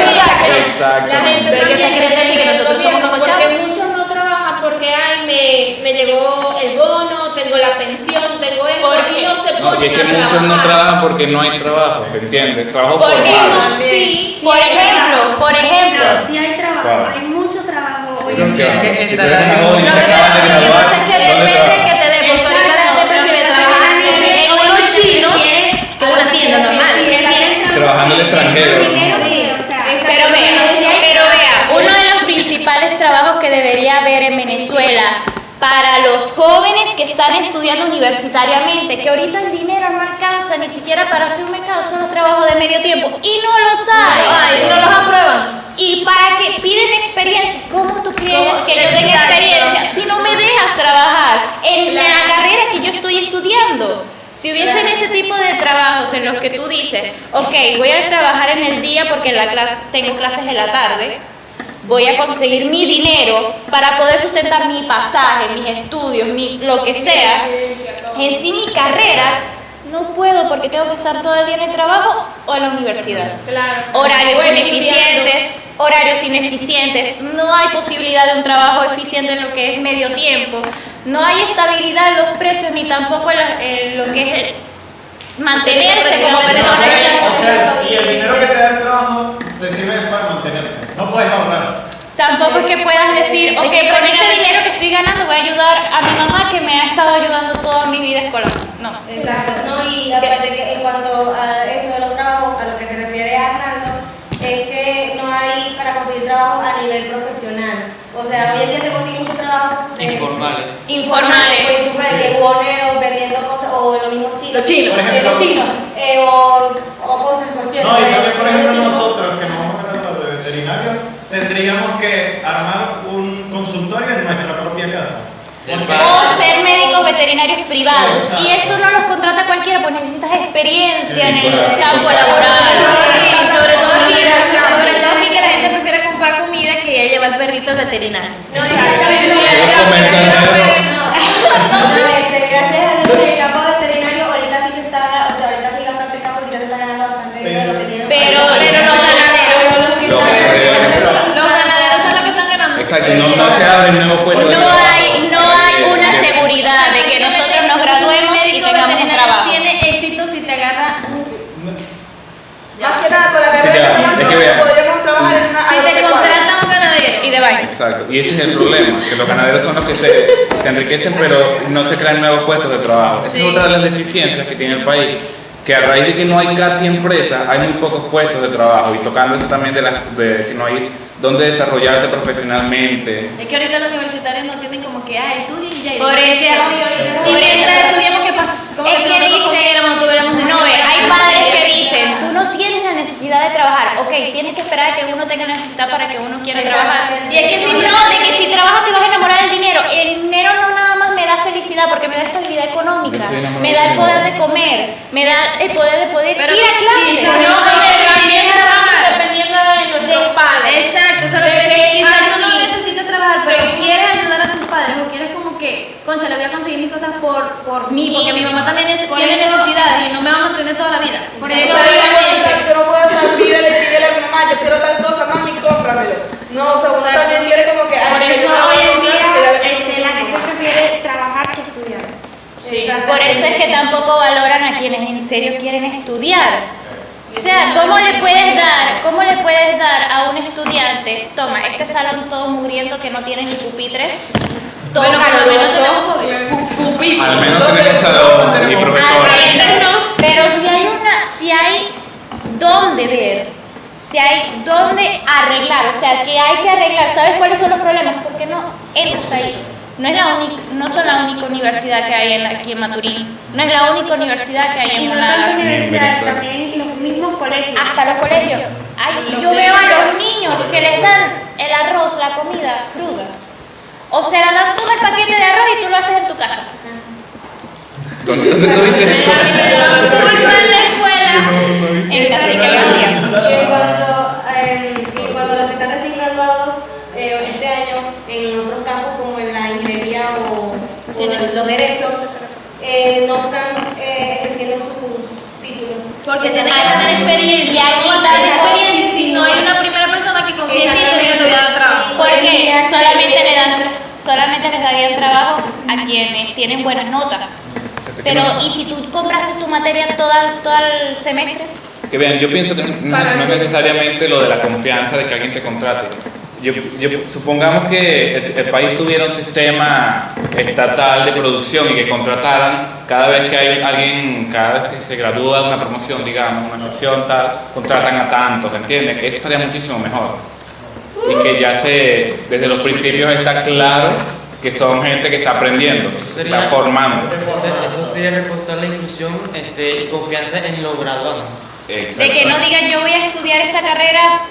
Exacto. La gente Ve que también está queriendo decir que nosotros somos como porque Chávez. muchos no trabajan porque me llegó el bono, tengo la pensión, tengo esto ¿Por qué? y no se No, y ponen es que a muchos no trabajar. trabajan porque no hay trabajo, ¿se entiende? Trabajo ¿Por qué formal. no? Sí, Por ejemplo, Sí hay trabajo, Claro. hay mucho trabajo hoy Lo en que día. es que Si esa tú eres era una joven Lo que que acabas de graduar, pasa es que ¿dónde depende trabajas? que te dé, porque ahorita la gente prefiere trabajar en unos chinos que en una tienda normal. Trabajando en el extranjero, ¿no? Sí, pero vea, uno de los principales trabajos que debería haber en Venezuela para los jóvenes que están estudiando universitariamente, que ahorita el dinero no alcanza ni siquiera para hacer un mercado, son los trabajos de medio tiempo y no los hay. Ay, no los aprueban. Y para que piden experiencia, ¿cómo tú quieres ¿Cómo? que yo tenga Exacto. experiencia si no me dejas trabajar en la carrera que yo estoy estudiando? Si hubiesen ese tipo de trabajos en los que tú dices, ok, voy a trabajar en el día porque en la clase, tengo clases en la tarde, voy a conseguir mi dinero para poder sustentar mi pasaje, mis estudios, lo que sea, en sí mi carrera, no puedo porque tengo que estar todo el día en el trabajo o en la universidad. Claro. Horarios ineficientes, no hay posibilidad de un trabajo eficiente en lo que es medio tiempo. no hay estabilidad en los precios ni tampoco en lo que es mantenerse como persona. O sea, y el dinero que te da el trabajo te sirve para mantenerte. No puedes ahorrar. Tampoco es que puedas decir, ok, con ese dinero que estoy ganando voy a ayudar a mi mamá que me ha estado ayudando toda mi vida escolar. No. Exacto, no, y aparte que en cuanto a eso de los trabajos, a lo que se refiere a Arnaldo, es que no hay para conseguir trabajo a nivel profesional. O sea, hoy en día se consigue mucho trabajo Informales. Informales. Pues súper de buhoneros, vendiendo cosas, o lo mismo chinos. Los chinos. Por ejemplo. Los chinos. O cosas, cuestiones. No, y también, por ejemplo, nosotros que nos vamos a tratar de veterinario, tendríamos que armar un consultorio en nuestra propia casa. O ser médicos veterinarios privados. Y eso no los contrata cualquiera, pues necesitas experiencia en el campo laboral. Sobre todo aquí que la gente prefiere comprar comida que ya lleva el perrito al veterinario. No, exactamente. Gracias a Dios, el campo veterinario ahorita sí se está, o sea, ahorita sí la parte del campo ahorita se está ganando bastante dinero. Pero los ganaderos son los que están ganando. Exacto, no se abren nuevos puestos. No hay una seguridad de que nosotros nos graduemos y tengamos un trabajo. Tiene éxito si te agarra Más que nada, con la Sí, carrera ya, que es que vea. podríamos trabajar en una si te agropecuaria. contrata un ganadero. Y de vaina. Exacto, y ese es el problema, que los ganaderos son los que se enriquecen pero no se crean nuevos puestos de trabajo. Esa es otra de las deficiencias que tiene el país, que a raíz de que no hay casi empresas, hay muy pocos puestos de trabajo, y tocando eso también de que no hay donde desarrollarte profesionalmente. Es que ahorita los universitarios no tienen como que, estudien y ya. Por eso. Y mientras estudiamos, ¿qué pasa? Como Es si que nosotros dicen, comiéramos, tuviéramos no, necesidad. hay padres que dicen, tú no tienes la necesidad de trabajar, ok, tienes que esperar a que uno tenga necesidad para que uno quiera trabajar. Y es que si no, de que si trabajas te vas a enamorar del dinero. El dinero no nada más me da felicidad porque me da estabilidad económica, Yo estoy enamorado me da el del poder dinero. de comer, me da el poder de poder Pero ir a clase. También estamos dependiendo de nuestros padres. Exacto, eso es lo que De que quizás tú no así- necesitas trabajar, pero quieres ayudar a tus padres o quieres como que, concha, le voy a conseguir mis cosas por mí, porque mi mamá también tiene necesidades y no me va a mantener toda la vida. Por Eso eso yo no puedo salir y decirle a mi mamá, yo quiero tal cosa, mami, cómpramelo. No, o sea, uno también quiere como que... Por que eso yo no hoy voy a en comprar, día que ya le- la gente prefiere trabajar que estudiar. Sí. Por eso es que tampoco valoran a quienes en serio quieren estudiar. O sea, ¿cómo le puedes dar a un estudiante, toma, este salón todo mugriento que no tiene ni pupitres, todo Bueno, por lo menos caluroso, tenemos pupitres. Al menos tenemos salón y profesores. pero si hay dónde ver, si hay dónde arreglar, o sea, que hay que arreglar, ¿sabes cuáles son los problemas? Porque no entras ahí. No son la única universidad que hay aquí en Maturín, no es la única universidad que hay Y en no tanto Monagas. universidades, Venezuela. también los mismos colegios. Hasta los colegios. Yo veo a los niños que les dan el arroz, la comida cruda. O sea, le dan todo el paquete de arroz y tú lo haces en tu casa. Con todo interés. A mí me daban culpa en la escuela. En casa que lo hacían. Y en cuanto a los que están recién graduados este año en otros campos como en la ingeniería o en los derechos, no están ejerciendo sus títulos. Porque tienes que tener experiencia. Y aquí ¿Cómo también tener experiencia si no hay una primera persona que confíe en ti y te diga que te va a dar trabajo? Porque solamente les darían trabajo a quienes tienen buenas notas. Pero, ¿y si tú compraste tu materia todo el semestre? Que vean, yo pienso que no es necesariamente lo de la confianza de que alguien te contrate. Supongamos que el país tuviera un sistema estatal de producción y que contrataran cada vez que hay alguien, cada vez que se gradúa de una promoción, digamos, una sección tal, contratan a tantos, ¿entienden? Eso estaría muchísimo mejor. Y que ya desde los principios está claro que son gente que está aprendiendo, está formando. Eso sería reforzar la inclusión y confianza en los graduados. De que no digan yo voy a estudiar esta carrera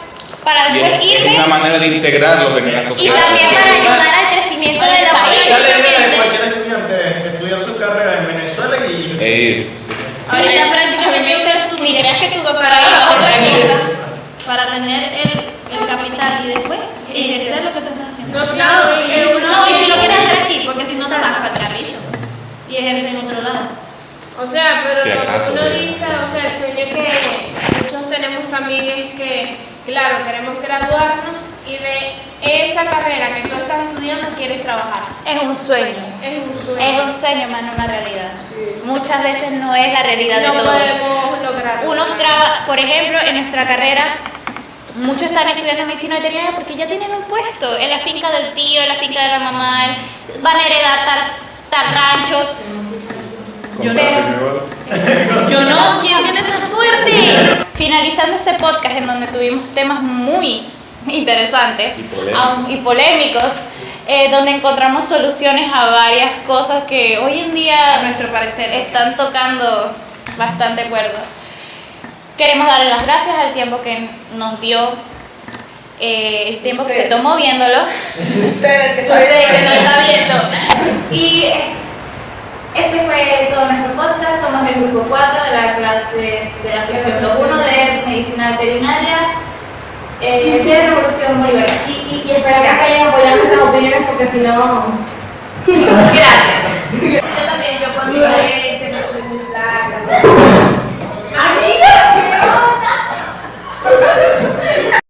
para Y después es irme una manera de integrarlos en la y sociedad. también para ayudar al crecimiento del Ya país. la idea de cualquier estudiante es estudiar su carrera en Venezuela y... Ahorita prácticamente ser tú Ni creas que tu doctorado para es otra otras cosa. cosas, para tener el capital y después ejercer lo que tú estás haciendo. No, claro, y que uno... No, y si lo quieres hacer aquí, porque si no te vas para el carrizo y ejerces en otro lado. O sea, pero Si lo acaso, que uno pero- dice, o sea, el sueño que muchos tenemos también es que, claro, queremos graduarnos y de esa carrera que tú estás estudiando quieres trabajar. Es un sueño. Es un sueño más no una realidad. Muchas veces no es la realidad de No todos. podemos lograrlo. Unos trabajan, por ejemplo, en nuestra carrera, muchos están estudiando medicina veterinaria porque ya tienen un puesto en la finca del tío, en la finca de la mamá, van a heredar tal rancho. Yo no, ¿quién tiene esa suerte? Finalizando este podcast en donde tuvimos temas muy interesantes y polémicos, donde encontramos soluciones a varias cosas que hoy en día, A nuestro parecer. están tocando bastante cuerdo. Queremos darle las gracias al tiempo que nos dio, el tiempo que se tomó viéndolo. Ustedes que Usted que nos está viendo. Y este fue todo nuestro podcast. Somos el grupo 4 de la clase de la sección 2.1 de medicina veterinaria de Revolución Bolivariana. Y espero que hayan apoyado nuestras opiniones porque si no... Gracias.